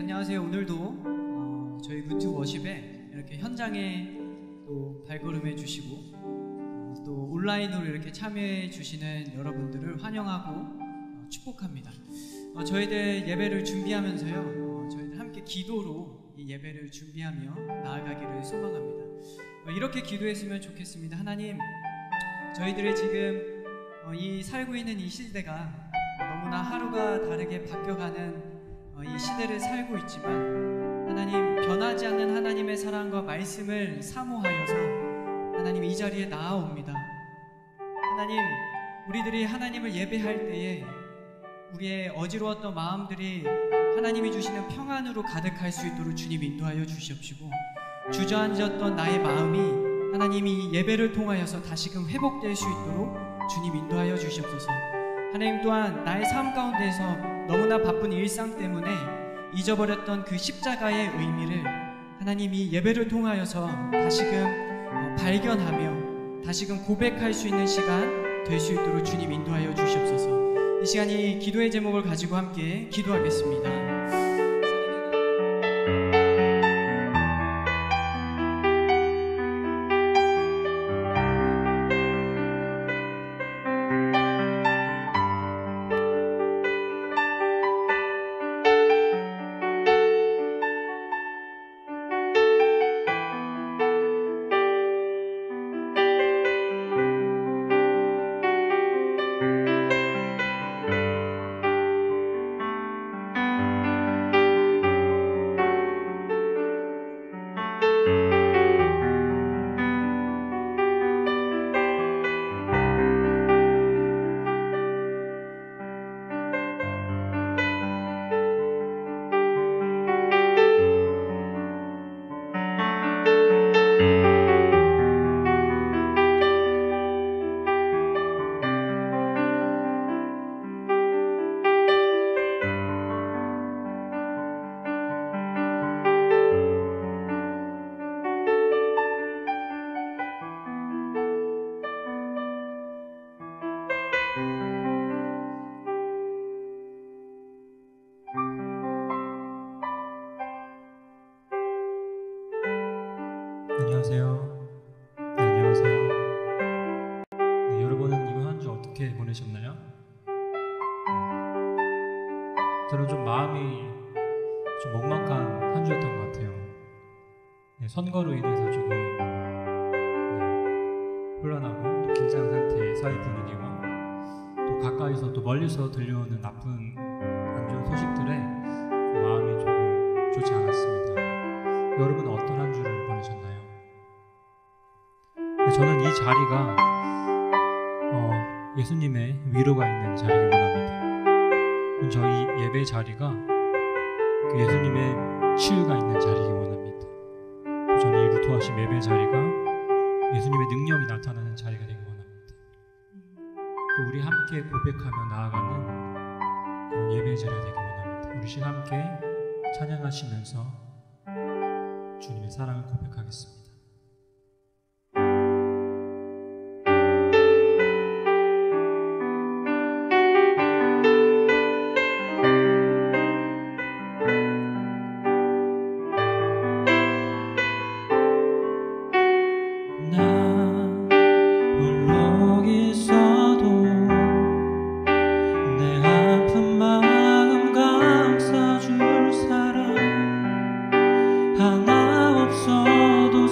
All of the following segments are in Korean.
안녕하세요. 오늘도 저희 루트 워십에 이렇게 현장에 또 발걸음해 주시고 또 온라인으로 이렇게 참여해 주시는 여러분들을 환영하고 축복합니다. 저희들 예배를 준비하면서요, 저희들 함께 기도로 이 예배를 준비하며 나아가기를 소망합니다. 이렇게 기도했으면 좋겠습니다. 하나님, 저희들이 지금 이 살고 있는 이 시대가 너무나 하루가 다르게 바뀌어가는 이 시대를 살고 있지만, 하나님, 변하지 않는 하나님의 사랑과 말씀을 사모하여서 하나님 이 자리에 나아옵니다. 하나님, 우리들이 하나님을 예배할 때에 우리의 어지러웠던 마음들이 하나님이 주시는 평안으로 가득할 수 있도록 주님 인도하여 주시옵시고, 주저앉았던 나의 마음이 하나님이 예배를 통하여서 다시금 회복될 수 있도록 주님 인도하여 주시옵소서. 하나님 또한 나의 삶 가운데에서 너무나 바쁜 일상 때문에 잊어버렸던 그 십자가의 의미를 하나님이 예배를 통하여서 다시금 발견하며 다시금 고백할 수 있는 시간 될 수 있도록 주님 인도하여 주시옵소서. 이 시간이 기도의 제목을 가지고 함께 기도하겠습니다. 안녕하세요. 네, 안녕하세요. 네, 여러분은 이번 한 주 어떻게 보내셨나요? 저는 좀 마음이 좀 먹먹한 한 주였던 것 같아요. 네, 선거로 인해서 조금 혼란하고 또 긴장 상태의 사회 분위기와 또 가까이서 또 멀리서 들려오는 나쁜 안 좋은 소식들에 좀 마음이 조금 좋지 않았습니다. 여러분은 어떤 한 주를 보내셨나요? 저는 이 자리가 예수님의 위로가 있는 자리이기 원합니다. 저희 예배 자리가 그 예수님의 치유가 있는 자리이기 원합니다. 저는 이 루트워십 예배 자리가 예수님의 능력이 나타나는 자리가 되기 원합니다. 또 우리 함께 고백하며 나아가는 그런 예배 자리가 되기 원합니다. 우리 시간 함께 찬양하시면서 주님의 사랑을 고백하겠습니다. 하나 없어도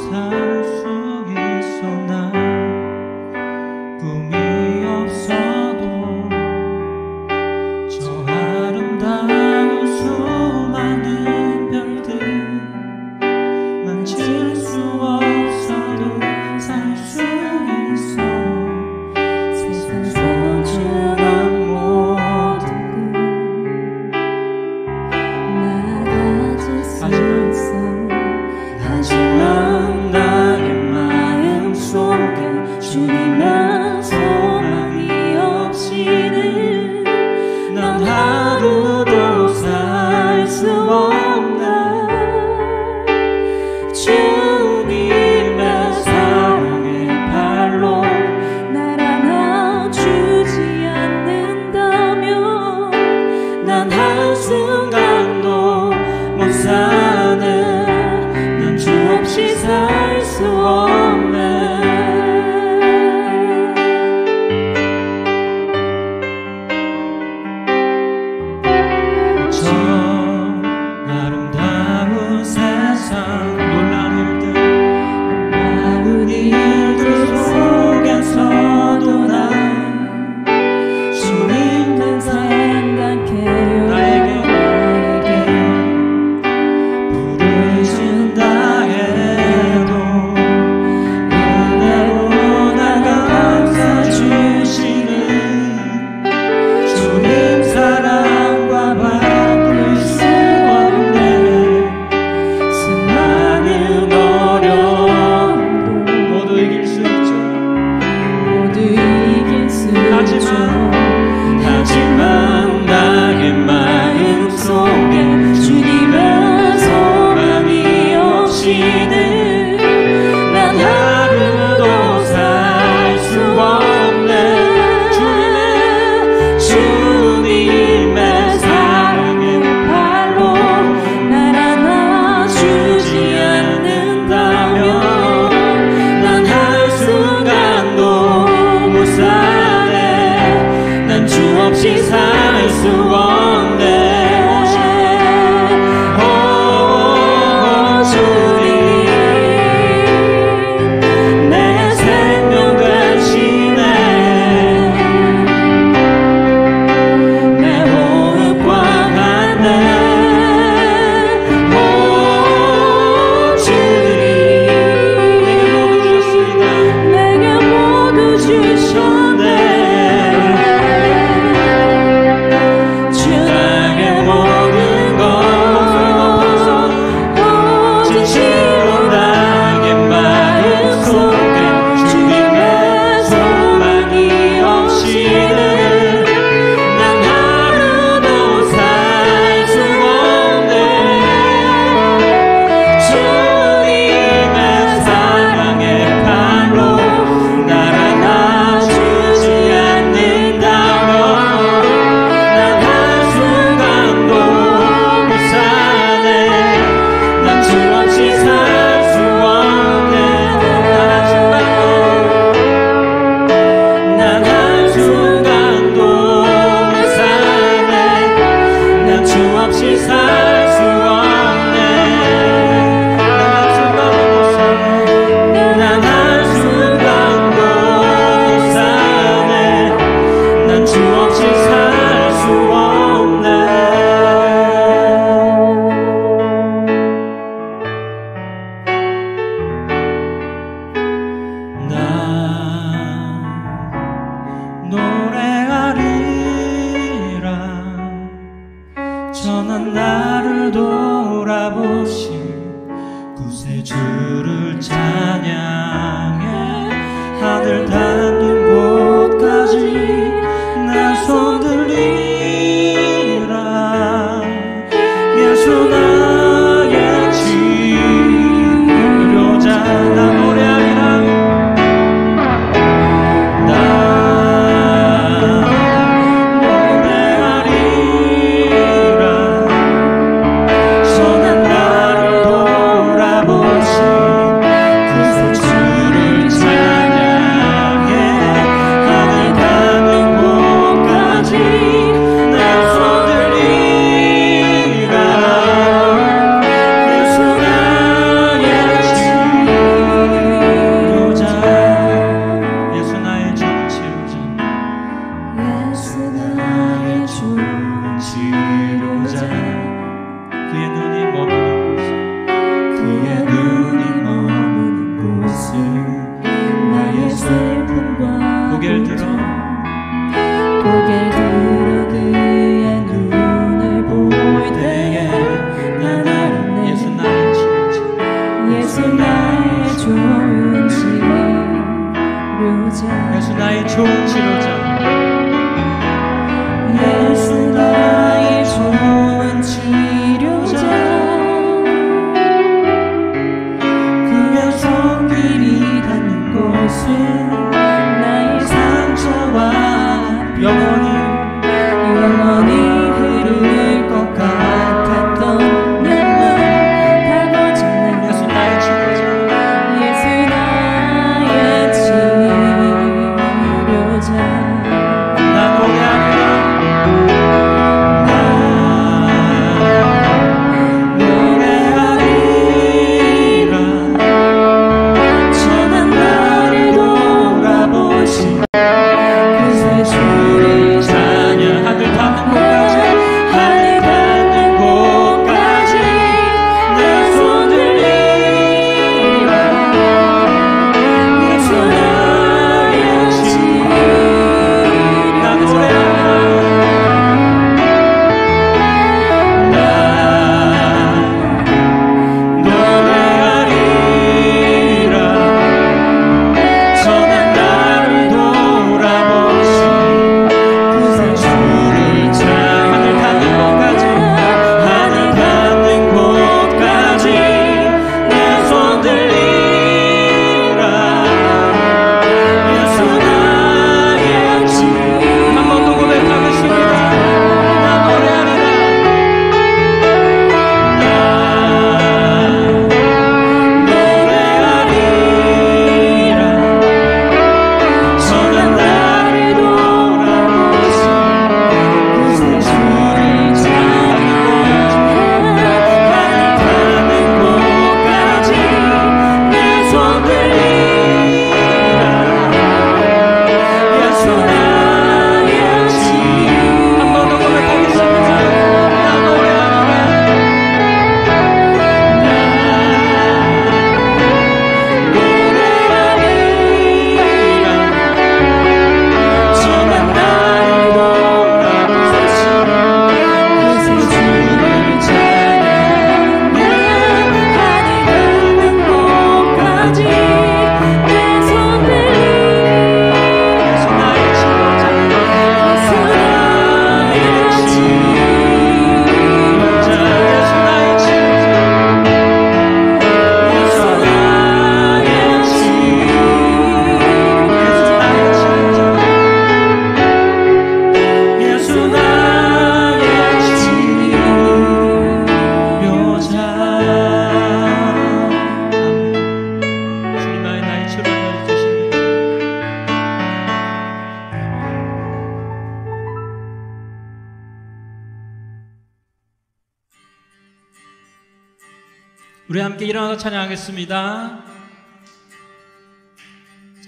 우리 함께 일어나서 찬양하겠습니다.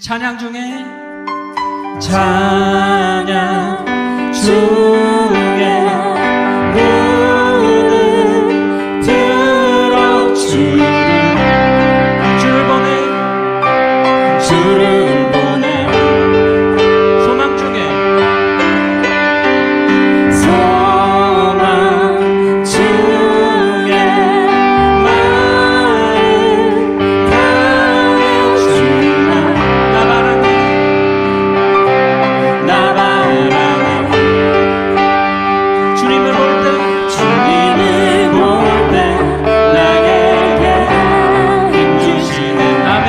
찬양 중에 찬양 중에 문을 들어 주를 보내 주를 보내 소망 중에 소망 중에 마음 다해 주라 나 바라네 주님을 볼 때 나에게 힘 주시는 아멘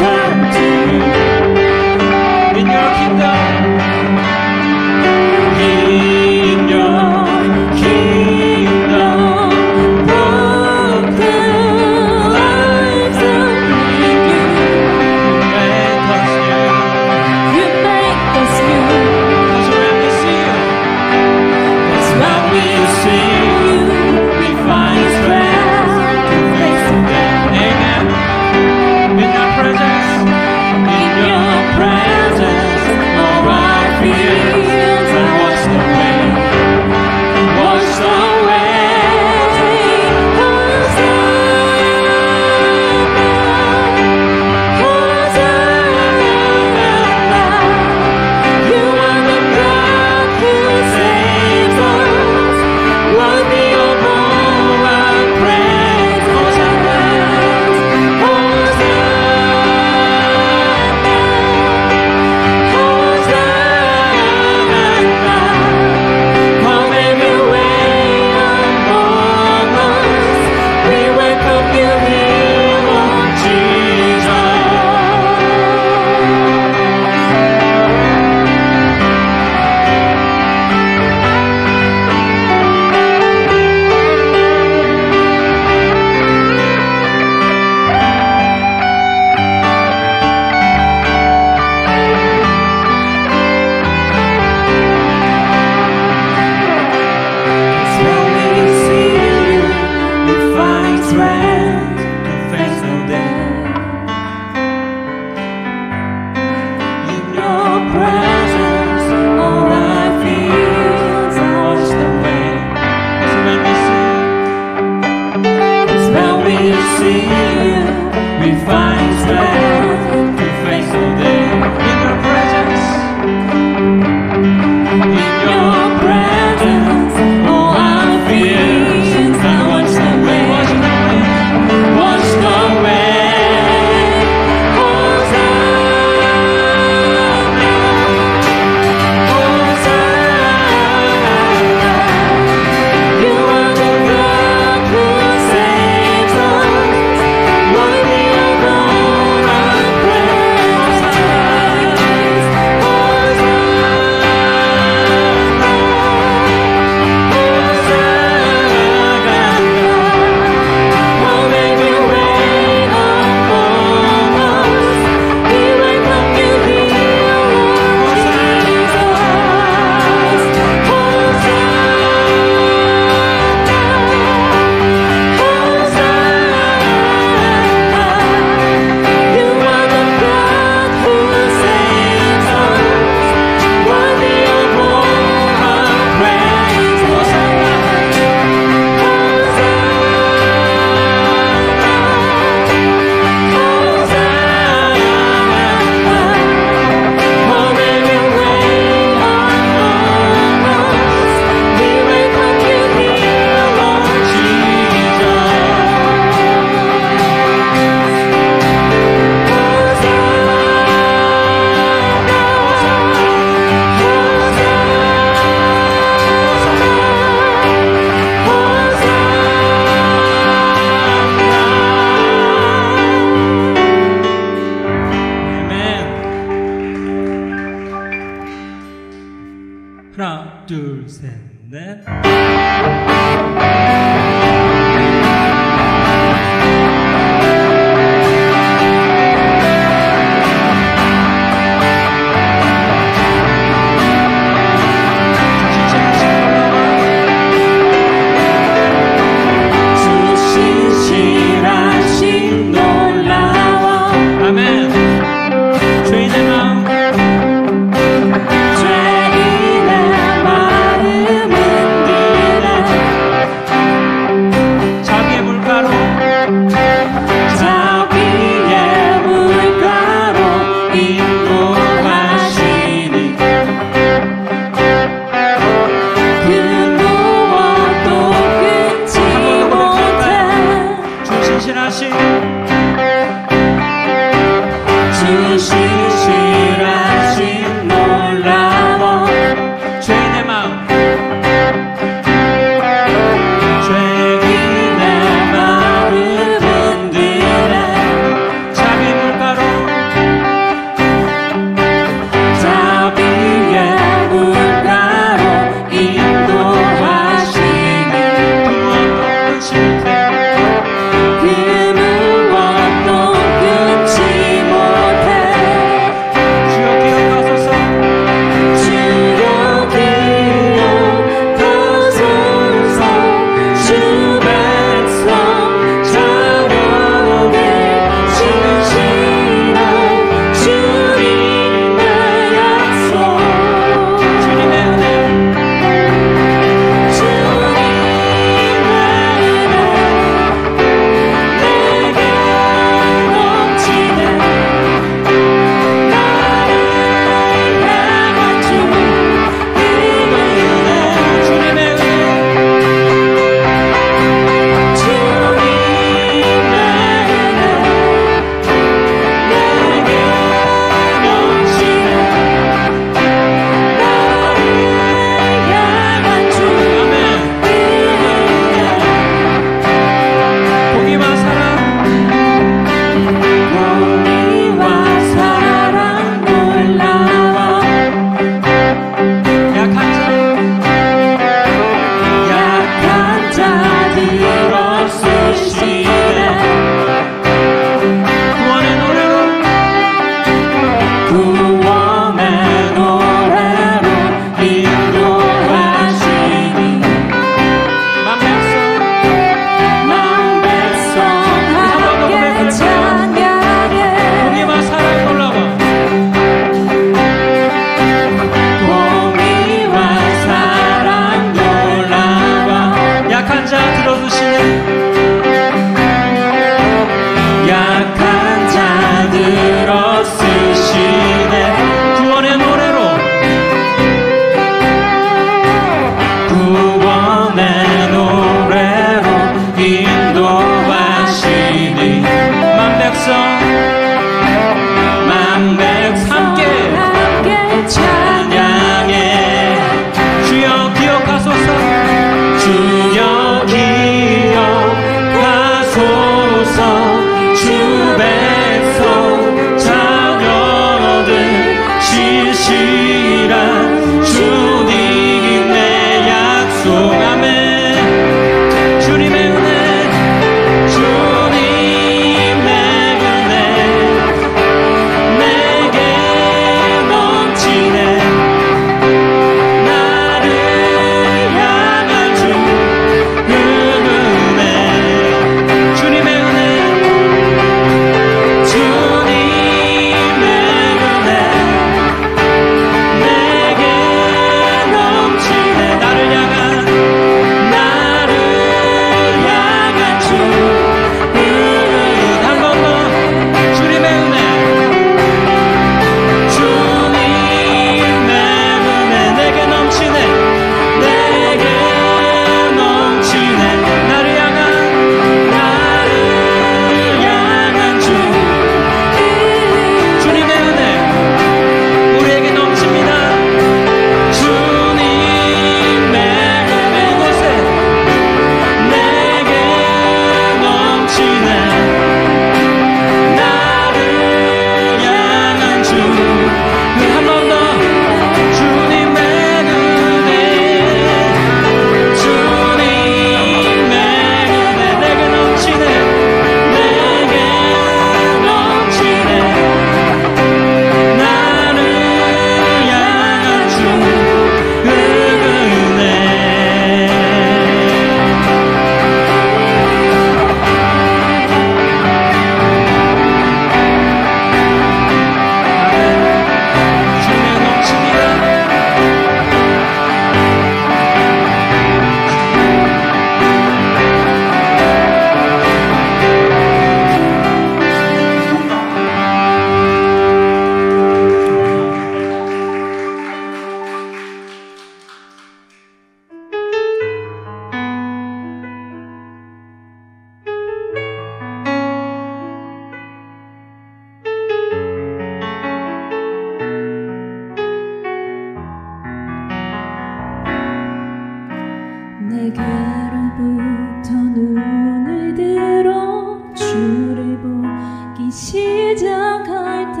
계로부터 눈을 들어 주를 보기 시작할 때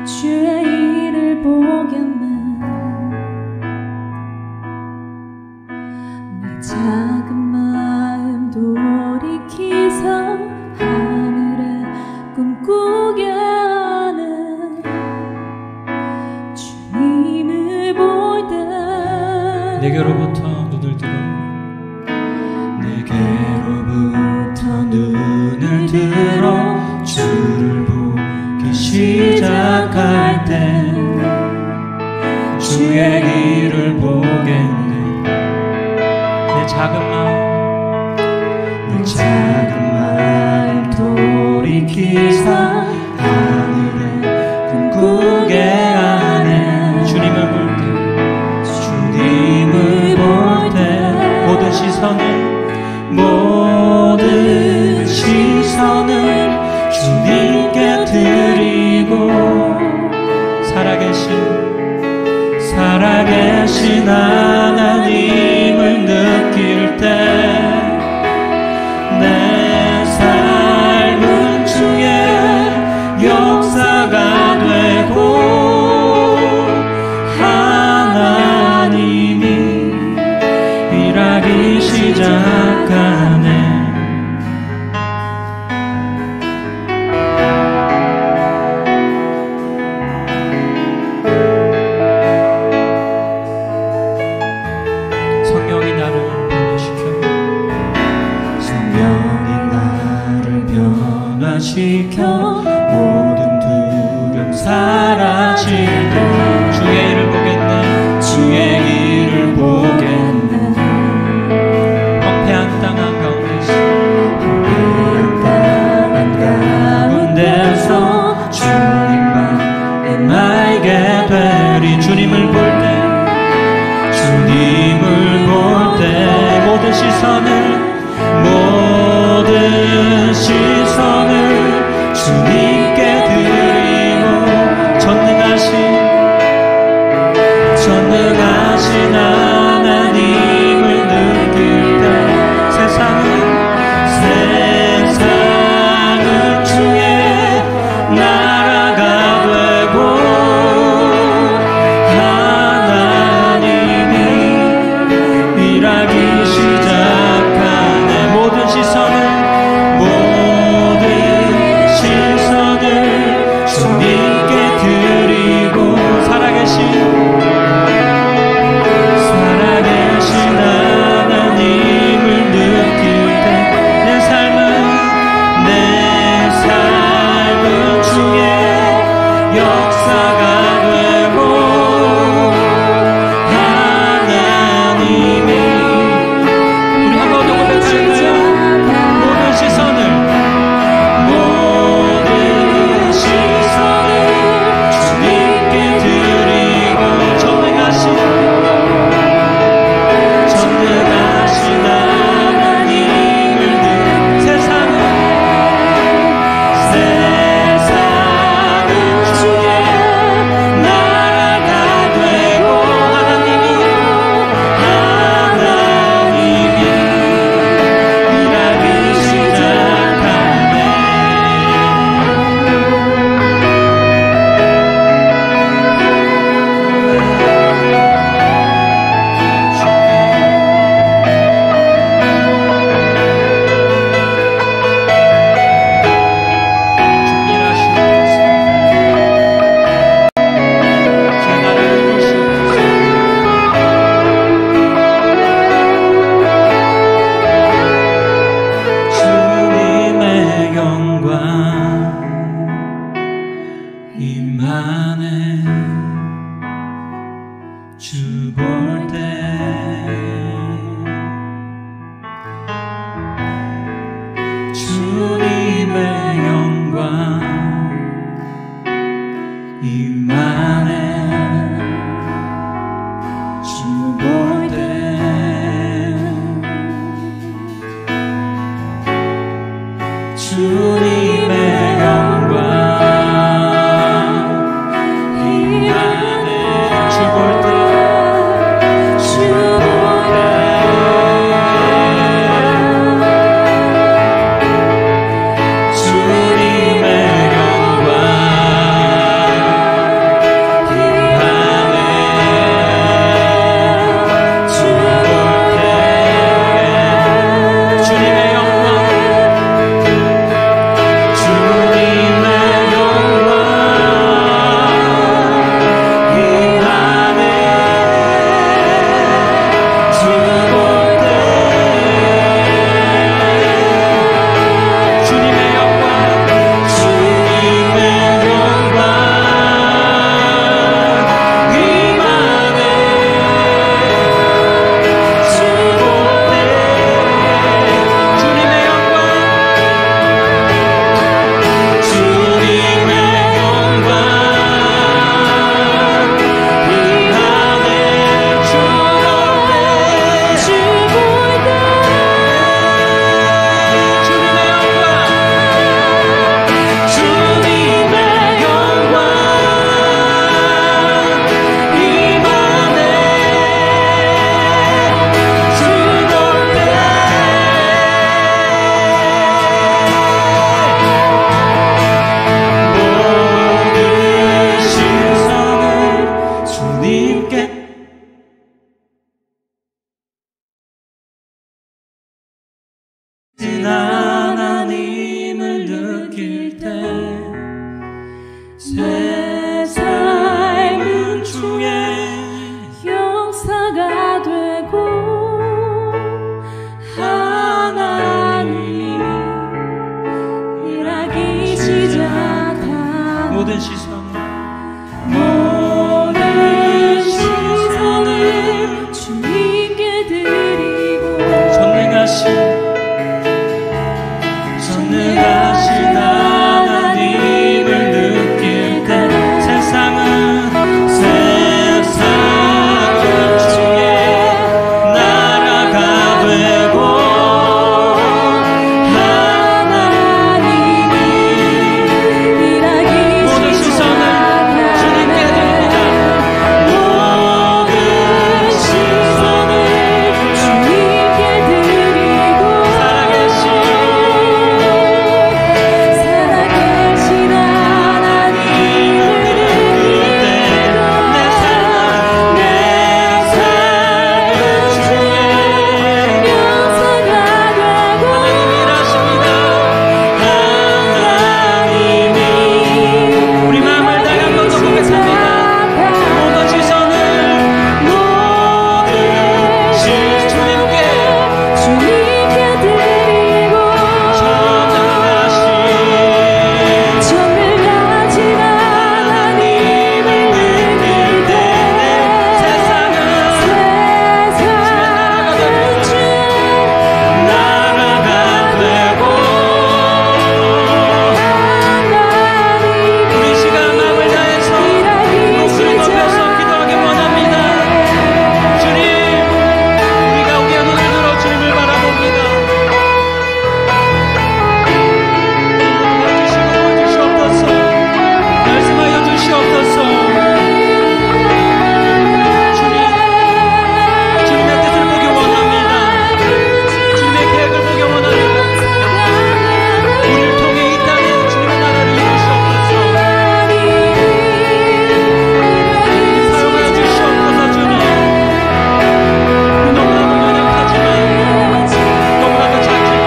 주의 일을 보겠네. 내 작은 마음 돌이키사 하늘에 꿈꾸게 하는 주님을 볼 때 내게로부터 눈을 들어 내게로부터 눈을 들어 주를 보기 시작할 때 주의 길을 보겠네. 내 작은 마음 돌이키사 하늘에 꿈꾸게 하네. 주님을 볼 때 모든 시선을 주님께 드리고 살아계신 하나님을 느낄 때 내 삶은 주의 역사가 되고 하나님이 일하기 시작하네. 성령이 나를 변화시켜 모든 두려움 사라질 때 주의 일을 보겠네. 황폐한 땅 가운데서 주님만 나에게 되리. 주님을 볼 때 모든 시선을 주님 진 하나님을 느낄 때 새 삶은 주의 역사가 되고 하나님이 일하기 시작한 모든 시선을 주님께 드리고 전능하신 하나님을 느낄 때 세상은 주의 나라가 되고 하나님이 일하기 모든 시선을 주님께 드립니다. 모든 시선을 주님께 드리고 살아계신 하나님을 느끼고 내 삶은 주의 역사가 되고 하나님이 일하십니다. 하나님이 우리 마음을 다해 한 번 더 고백합니다. 모든 시선을 주님께 드리고 전능하신 하나님을 느낄 때 세상은 주의 나라가 되고 우리 시간 마음을 다해서 목소리 높여서 기도하기 원합니다. 주님, 우리가 우리의 눈을 들어 주님을 바라봅니다. 주시옵소서. 말씀하여 주시옵소서. 주님의 뜻을 보기 원합니다. 주님의 계획을 보기 원합니다. 우리를 통해 이 땅에 주님의 나라를 이루시옵소서. 사용하여 주시옵소서. 주님, 너무나도 연약하지만 너무나도 작지만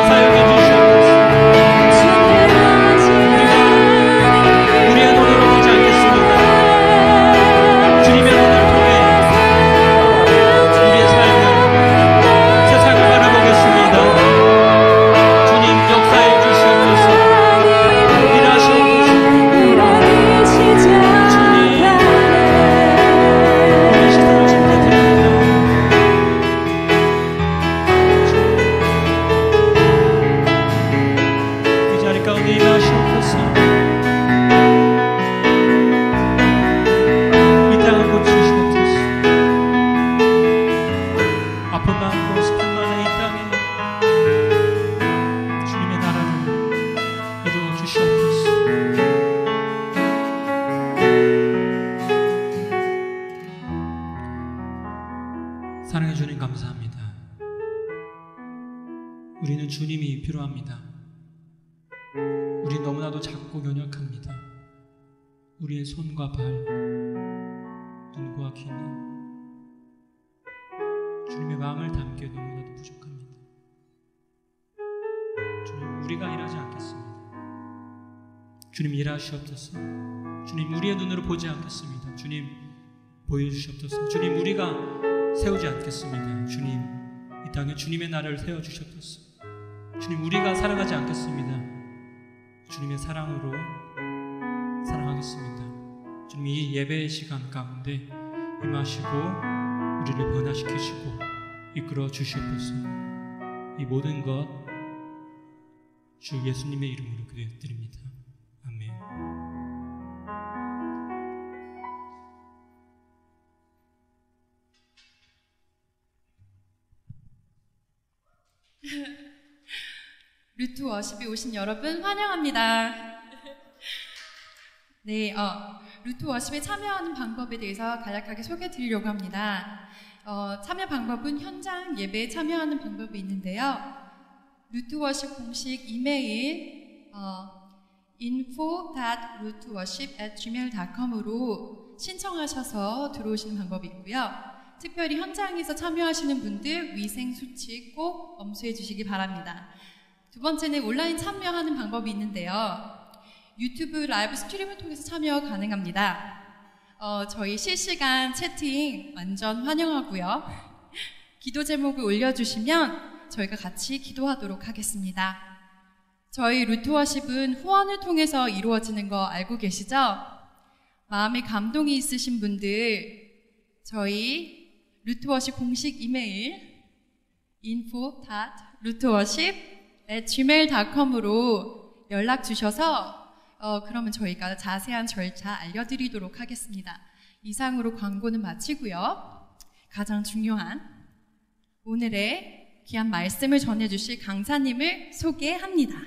사용해 주시옵소서. 우리의 눈으로 보지 않겠습니다. 주님의 눈을 통해 우리의 삶을 세상을 바라보겠습니다. 주님 역사해 주시옵소서. 일하시옵소서. 우리의 시선을 주님께 드립니다. 이 자리 가운데 임하시옵소서. 이 땅을 고치시옵소서. 아픔 많고 슬픔 많은 이 땅에 주님의 나라를 이루어 주시옵소서. 사랑해 주님 감사합니다. 우리는 주님이 필요합니다. 우리 너무나도 작고 연약합니다. 우리의 손과 발, 눈과 귀는 주님의 마음을 담기에 너무나도 부족합니다. 주님, 우리가 일하지 않겠습니다. 주님 일하시옵소서. 주님, 우리의 눈으로 보지 않겠습니다. 주님, 보여주시옵소서. 주님, 우리가 세우지 않겠습니다. 주님, 이 땅에 주님의 나라를 세워주시옵소서. 주님, 우리가 살아가지 않겠습니다. 주님의 사랑으로 사랑하겠습니다. 주님, 이 예배의 시간 가운데 임하시고 우리를 변화시키시고 이끌어 주시옵소서. 이 모든 것 주 예수님의 이름으로 기도드립니다. 아멘. 루트 워십에 오신 여러분 환영합니다. 네, 루트 워십에 참여하는 방법에 대해서 간략하게 소개해 드리려고 합니다. 참여 방법은 현장 예배에 참여하는 방법이 있는데요. 루트 워십 공식 이메일 info.rootworship@gmail.com으로 신청하셔서 들어오시는 방법이 있고요. 특별히 현장에서 참여하시는 분들 위생 수칙 꼭 엄수해 주시기 바랍니다. 두 번째는 온라인 참여하는 방법이 있는데요. 유튜브 라이브 스트리밍을 통해서 참여 가능합니다. 저희 실시간 채팅 완전 환영하고요. 기도 제목을 올려주시면 저희가 같이 기도하도록 하겠습니다. 저희 루트워십은 후원을 통해서 이루어지는 거 알고 계시죠? 마음에 감동이 있으신 분들 저희 루트워십 공식 이메일 info.rootworship@gmail.com으로 연락 주셔서 그러면 저희가 자세한 절차 알려드리도록 하겠습니다. 이상으로 광고는 마치고요. 가장 중요한 오늘의 귀한 말씀을 전해주실 강사님을 소개합니다.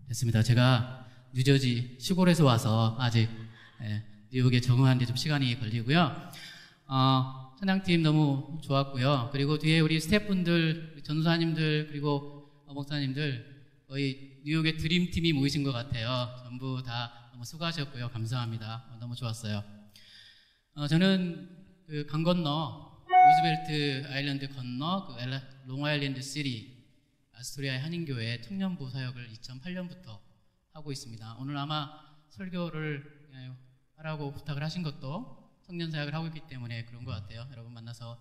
됐습니다. 제가 뉴저지 시골에서 와서 아직 뉴욕에 적응하는 데 좀 시간이 걸리고요. 찬양팀 너무 좋았고요. 그리고 뒤에 우리 스태프분들, 전도사님들 그리고 목사님들 거의 뉴욕의 드림팀이 모이신 것 같아요. 전부 다 너무 수고하셨고요. 감사합니다. 너무 좋았어요. 저는 그 강 건너 루즈벨트 아일랜드 건너 그 롱아일랜드 시리 아스토리아의 한인교회 청년부 사역을 2008년부터 하고 있습니다. 오늘 아마 설교를 하라고 부탁을 하신 것도 청년 사역을 하고 있기 때문에 그런 것 같아요. 여러분 만나서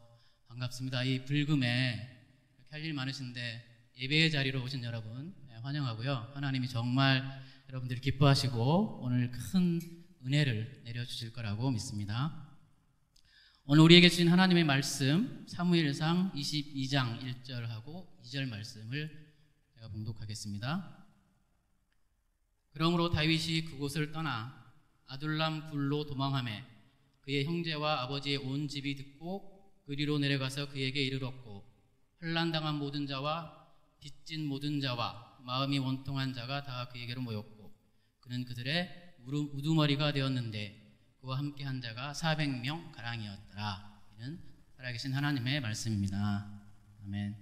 반갑습니다. 이 불금에 이렇게 할 일 많으신데 예배의 자리로 오신 여러분 환영하고요. 하나님이 정말 여러분들이 기뻐하시고 오늘 큰 은혜를 내려주실 거라고 믿습니다. 오늘 우리에게 주신 하나님의 말씀 사무엘상 22장 1절하고 2절 말씀을 제가 봉독하겠습니다. 그러므로 다윗이 그곳을 떠나 아둘람 굴로 도망하매 그의 형제와 아버지의 온 집이 듣고 그리로 내려가서 그에게 이르렀고 환난당한 모든 자와 빚진 모든 자와 마음이 원통한 자가 다 그에게로 모였고 그는 그들의 우두머리가 되었는데 그와 함께 한 자가 400명 가량이었더라. 이는 살아계신 하나님의 말씀입니다. 아멘.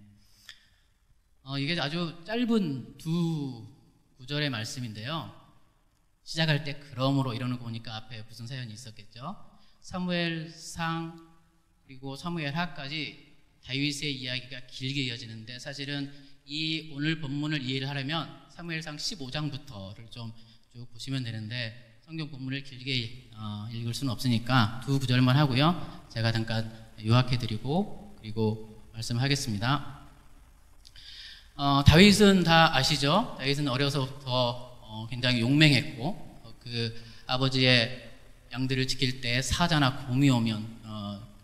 이게 아주 짧은 두 구절의 말씀인데요. 시작할 때 그러므로 이러는 거 보니까 앞에 무슨 사연이 있었겠죠. 사무엘상 그리고 사무엘하까지 다윗의 이야기가 길게 이어지는데 사실은 이 오늘 본문을 이해를 하려면 사무엘상 15장부터를 좀 쭉 보시면 되는데 성경 본문을 길게 읽을 수는 없으니까 두 구절만 하고요. 제가 잠깐 요약해드리고 그리고 말씀하겠습니다. 다윗은 다 아시죠? 다윗은 어려서부터 굉장히 용맹했고 그 아버지의 양들을 지킬 때 사자나 곰이 오면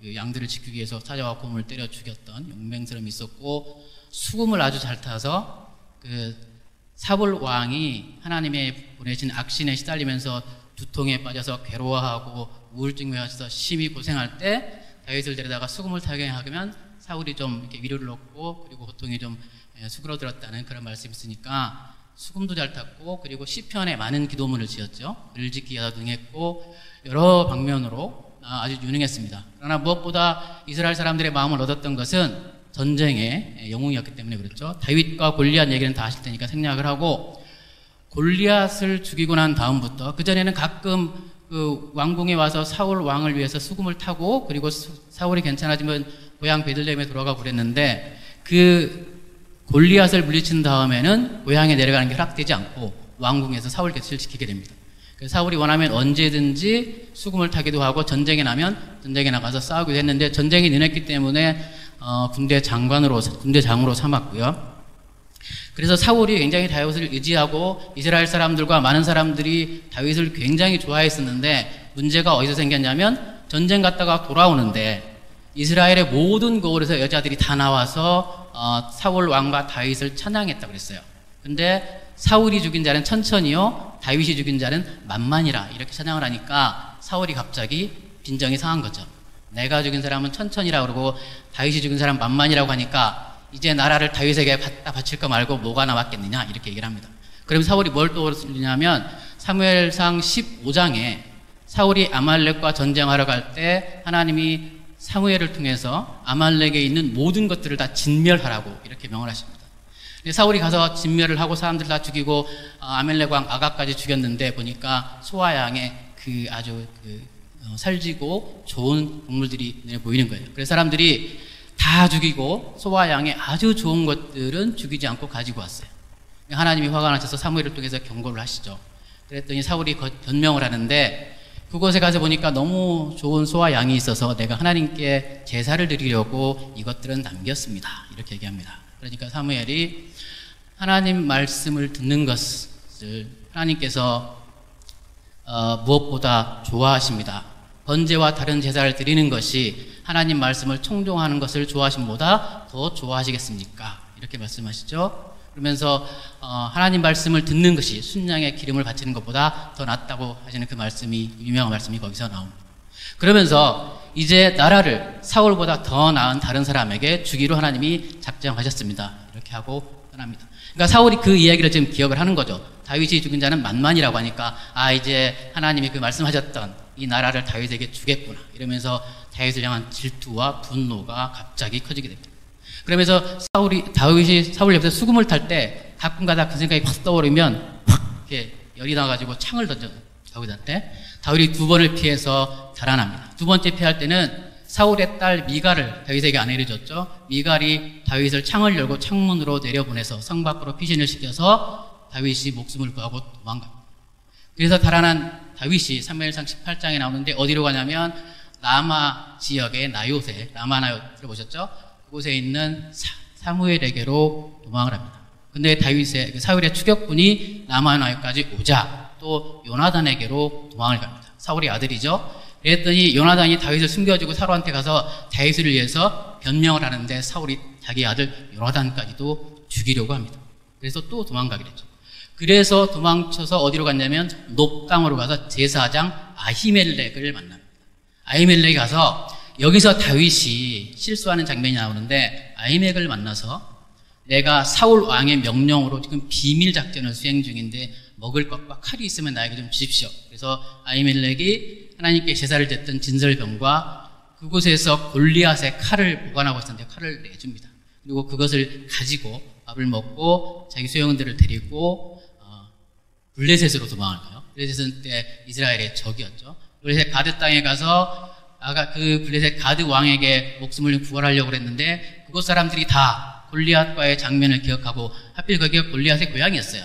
그 양들을 지키기 위해서 사자와 곰을 때려 죽였던 용맹스러움이 있었고 수금을 아주 잘 타서 그 사울 왕이 하나님의 보내신 악신에 시달리면서 두통에 빠져서 괴로워하고 우울증에 빠져서 심히 고생할 때 다윗을 데려다가 수금을 타게 하면 사울이 좀 이렇게 위로를 얻고 그리고 고통이 좀 수그러들었다는 그런 말씀이 있으니까 수금도 잘 탔고 그리고 시편에 많은 기도문을 지었죠. 을 짓기가 능했고 여러 방면으로 아주 유능했습니다. 그러나 무엇보다 이스라엘 사람들의 마음을 얻었던 것은 전쟁의 영웅이었기 때문에 그렇죠. 다윗과 골리앗 얘기는 다 아실 테니까 생략을 하고 골리앗을 죽이고 난 다음부터 그전에는 가끔 그 왕궁에 와서 사울 왕을 위해서 수금을 타고 그리고 사울이 괜찮아지면 고향 베들레헴에 돌아가고 그랬는데 그 골리앗을 물리친 다음에는 고향에 내려가는 게 허락되지 않고 왕궁에서 사울 곁을 지키게 됩니다. 사울이 원하면 언제든지 수금을 타기도 하고 전쟁에 나면 전쟁에 나가서 싸우기도 했는데 전쟁이 능했기 때문에 군대 장으로 삼았고요. 그래서 사울이 굉장히 다윗을 의지하고 이스라엘 사람들과 많은 사람들이 다윗을 굉장히 좋아했었는데 문제가 어디서 생겼냐면 전쟁 갔다가 돌아오는데 이스라엘의 모든 고을에서 여자들이 다 나와서 사울 왕과 다윗을 찬양했다고 그랬어요. 근데 사울이 죽인 자는 천천히요, 다윗이 죽인 자는 만만이라 이렇게 찬양을 하니까 사울이 갑자기 빈정이 상한 거죠. 내가 죽인 사람은 천천히라 그러고 다윗이 죽인 사람은 만만이라고 하니까 이제 나라를 다윗에게 바칠 거 말고 뭐가 남았겠느냐 이렇게 얘기를 합니다. 그럼 사울이 뭘 떠올리냐면 사무엘상 15장에 사울이 아말렉과 전쟁하러 갈 때 하나님이 사무엘을 통해서 아말렉에 있는 모든 것들을 다 진멸하라고 이렇게 명을 하십니다. 사울이 가서 진멸을 하고 사람들 다 죽이고 아말렉 왕 아각까지 죽였는데 보니까 소와 양의 아주 살지고 좋은 동물들이 눈에 보이는 거예요. 그래서 사람들이 다 죽이고 소와 양의 아주 좋은 것들은 죽이지 않고 가지고 왔어요. 하나님이 화가 나셔서 사무엘을 통해서 경고를 하시죠. 그랬더니 사울이 변명을 하는데 그곳에 가서 보니까 너무 좋은 소와 양이 있어서 내가 하나님께 제사를 드리려고 이것들은 남겼습니다. 이렇게 얘기합니다. 그러니까 사무엘이 하나님 말씀을 듣는 것을 하나님께서 무엇보다 좋아하십니다. 번제와 다른 제사를 드리는 것이 하나님 말씀을 청종하는 것을 좋아하심보다 더 좋아하시겠습니까? 이렇게 말씀하시죠. 그러면서 하나님 말씀을 듣는 것이 순양의 기름을 바치는 것보다 더 낫다고 하시는 그 말씀이, 유명한 말씀이 거기서 나옵니다. 그러면서 이제 나라를 사울보다 더 나은 다른 사람에게 주기로 하나님이 작정하셨습니다. 이렇게 하고 떠납니다. 그러니까 사울이 그 이야기를 지금 기억을 하는 거죠. 다윗이 죽인 자는 만만이라고 하니까 이제 하나님이 그 말씀하셨던 이 나라를 다윗에게 주겠구나 이러면서 다윗을 향한 질투와 분노가 갑자기 커지게 됩니다. 그러면서 다윗이 사울 옆에서 수금을 탈 때 가끔가다 그 생각이 확 떠오르면 확 이렇게 열이 나가지고 창을 던져 다윗한테. 다윗이 2번을 피해서 달아납니다. 2번째 피할 때는 사울의 딸 미갈을 다윗에게 아내를 줬죠. 미갈이 다윗을 창을 열고 창문으로 내려보내서 성 밖으로 피신을 시켜서 다윗이 목숨을 구하고 도망갑니다. 그래서 달아난 다윗이 사무엘상 18장에 나오는데 어디로 가냐면 라마 지역의 나요세, 라마 나요세 들어보셨죠? 그곳에 있는 사무엘에게로 도망을 합니다. 근데 사울의 추격군이 라마 나요까지 오자 또 요나단에게로 도망을 갑니다. 사울의 아들이죠. 그랬더니 요나단이 다윗을 숨겨주고 사울한테 가서 다윗을 위해서 변명을 하는데 사울이 자기 아들 요나단까지도 죽이려고 합니다. 그래서 또 도망가게 되죠. 그래서 도망쳐서 어디로 갔냐면 높 땅으로 가서 제사장 아히멜렉을 만납니다. 아히멜렉이 가서 여기서 다윗이 실수하는 장면이 나오는데 아히멜렉을 만나서 내가 사울 왕의 명령으로 지금 비밀 작전을 수행 중인데 먹을 것과 칼이 있으면 나에게 좀 주십시오. 그래서 아히멜렉이 하나님께 제사를 드렸던 진설병과 그곳에서 골리앗의 칼을 보관하고 있었는데 칼을 내줍니다. 그리고 그것을 가지고 밥을 먹고 자기 소형들을 데리고 블레셋으로 도망을 가요. 블레셋은 때 이스라엘의 적이었죠. 블레셋 가드 땅에 가서 그 블레셋 가드 왕에게 목숨을 구원하려고 했는데 그곳 사람들이 다 골리앗과의 장면을 기억하고 하필 거기가 골리앗의 고향이었어요.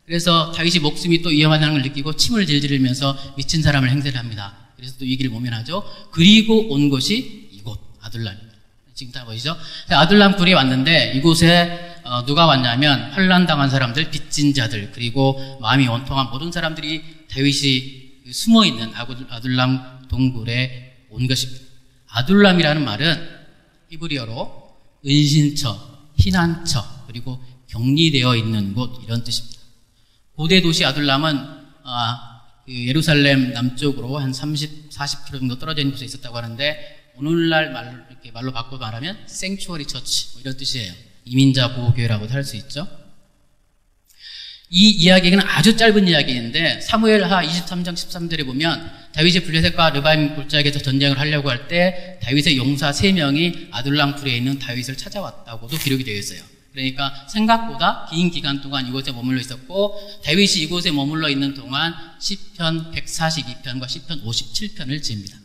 그래서 다윗이 목숨이 또 위험하다는 걸 느끼고 침을 질질 흘리면서 미친 사람을 행세를 합니다. 그래서 또 위기를 모면하죠. 그리고 온 곳이 이곳 아둘람입니다. 지금 다 보이죠? 아둘람 굴이 왔는데 이곳에 누가 왔냐면 환난당한 사람들, 빚진 자들, 그리고 마음이 원통한 모든 사람들이 다윗이 숨어있는 아둘람 동굴에 온 것입니다. 아둘람이라는 말은 히브리어로 은신처, 피난처, 그리고 격리되어 있는 곳 이런 뜻입니다. 고대 도시 아둘람은 예루살렘 남쪽으로 한 40km 정도 떨어져 있는 곳에 있었다고 하는데 오늘날 말로 바꿔 말하면 생추어리 처치 이런 뜻이에요. 이민자 보호교회라고도 할 수 있죠. 이 이야기는 아주 짧은 이야기인데 사무엘하 23장 13절에 보면 다윗이 블레셋과 르바임 골짜기에서 전쟁을 하려고 할 때 다윗의 용사 3명이 아둘람 굴에 있는 다윗을 찾아왔다고도 기록이 되어 있어요. 그러니까 생각보다 긴 기간 동안 이곳에 머물러 있었고 다윗이 이곳에 머물러 있는 동안 시편 142편과 시편 57편을 지읍니다.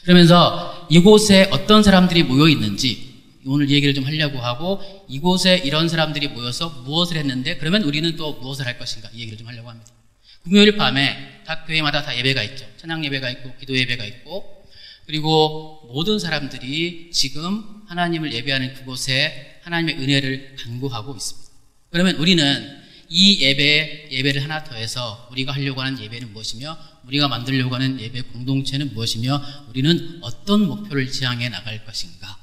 그러면서 이곳에 어떤 사람들이 모여 있는지 오늘 얘기를 좀 하려고 하고 이곳에 이런 사람들이 모여서 무엇을 했는데 그러면 우리는 또 무엇을 할 것인가 이 얘기를 좀 하려고 합니다. 금요일 밤에 각 교회마다 다 예배가 있죠. 찬양 예배가 있고 기도 예배가 있고, 그리고 모든 사람들이 지금 하나님을 예배하는 그곳에 하나님의 은혜를 간구하고 있습니다. 그러면 우리는 이 예배를 하나 더해서 우리가 하려고 하는 예배는 무엇이며, 우리가 만들려고 하는 예배 공동체는 무엇이며, 우리는 어떤 목표를 지향해 나갈 것인가?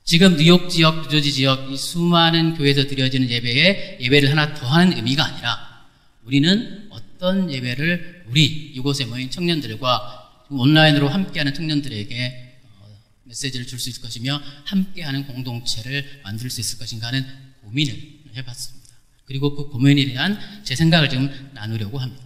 지금 뉴욕 지역, 뉴저지 지역 이 수많은 교회에서 드려지는 예배를 하나 더하는 의미가 아니라, 우리는 어떤 예배를 우리 이곳에 모인 청년들과 온라인으로 함께하는 청년들에게 메시지를 줄 수 있을 것이며, 함께하는 공동체를 만들 수 있을 것인가 하는 고민을 해봤습니다. 그리고 그 고민에 대한 제 생각을 지금 나누려고 합니다.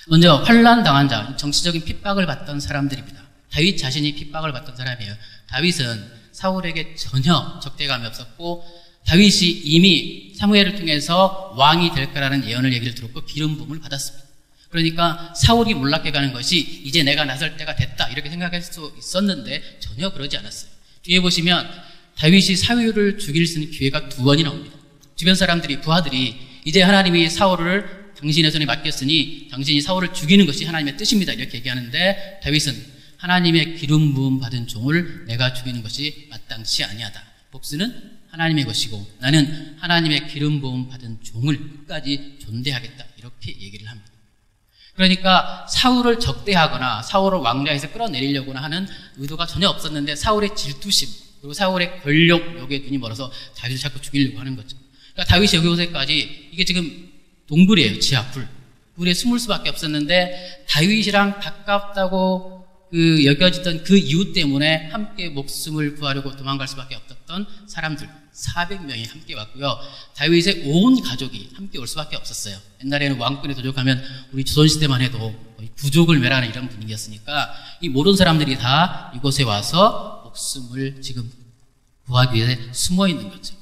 먼저 환난 당한 자, 정치적인 핍박을 받던 사람들입니다. 다윗 자신이 핍박을 받던 사람이에요. 다윗은 사울에게 전혀 적대감이 없었고, 다윗이 이미 사무엘을 통해서 왕이 될 거라는 예언을 얘기를 들었고 기름 부음을 받았습니다. 그러니까 사울이 몰락해 가는 것이 이제 내가 나설 때가 됐다 이렇게 생각할 수 있었는데 전혀 그러지 않았어요. 뒤에 보시면 다윗이 사울을 죽일 수 있는 기회가 2번이나 옵니다. 주변 사람들이, 부하들이 이제 하나님이 사울을 당신의 손에 맡겼으니 당신이 사울을 죽이는 것이 하나님의 뜻입니다 이렇게 얘기하는데, 다윗은 하나님의 기름 부음 받은 종을 내가 죽이는 것이 마땅치 아니하다. 복수는 하나님의 것이고 나는 하나님의 기름 부음 받은 종을 끝까지 존대하겠다 이렇게 얘기를 합니다. 그러니까 사울을 적대하거나 사울을 왕좌에서 끌어내리려고나 하는 의도가 전혀 없었는데, 사울의 질투심 그리고 사울의 권력욕에 눈이 멀어서 다윗을 자꾸 죽이려고 하는 거죠. 그러니까 다윗이 여기서까지 이게 지금 동굴이에요. 지하굴. 굴에 숨을 수밖에 없었는데, 다윗이랑 가깝다고 여겨지던 그 이유 때문에 함께 목숨을 구하려고 도망갈 수밖에 없었던 사람들 400명이 함께 왔고요. 다윗의 온 가족이 함께 올 수밖에 없었어요. 옛날에는 왕권에 도적하면 우리 조선시대만 해도 거의 부족을 멸하는 이런 분위기였으니까 이 모든 사람들이 다 이곳에 와서 목숨을 지금 구하기 위해 숨어 있는 거죠.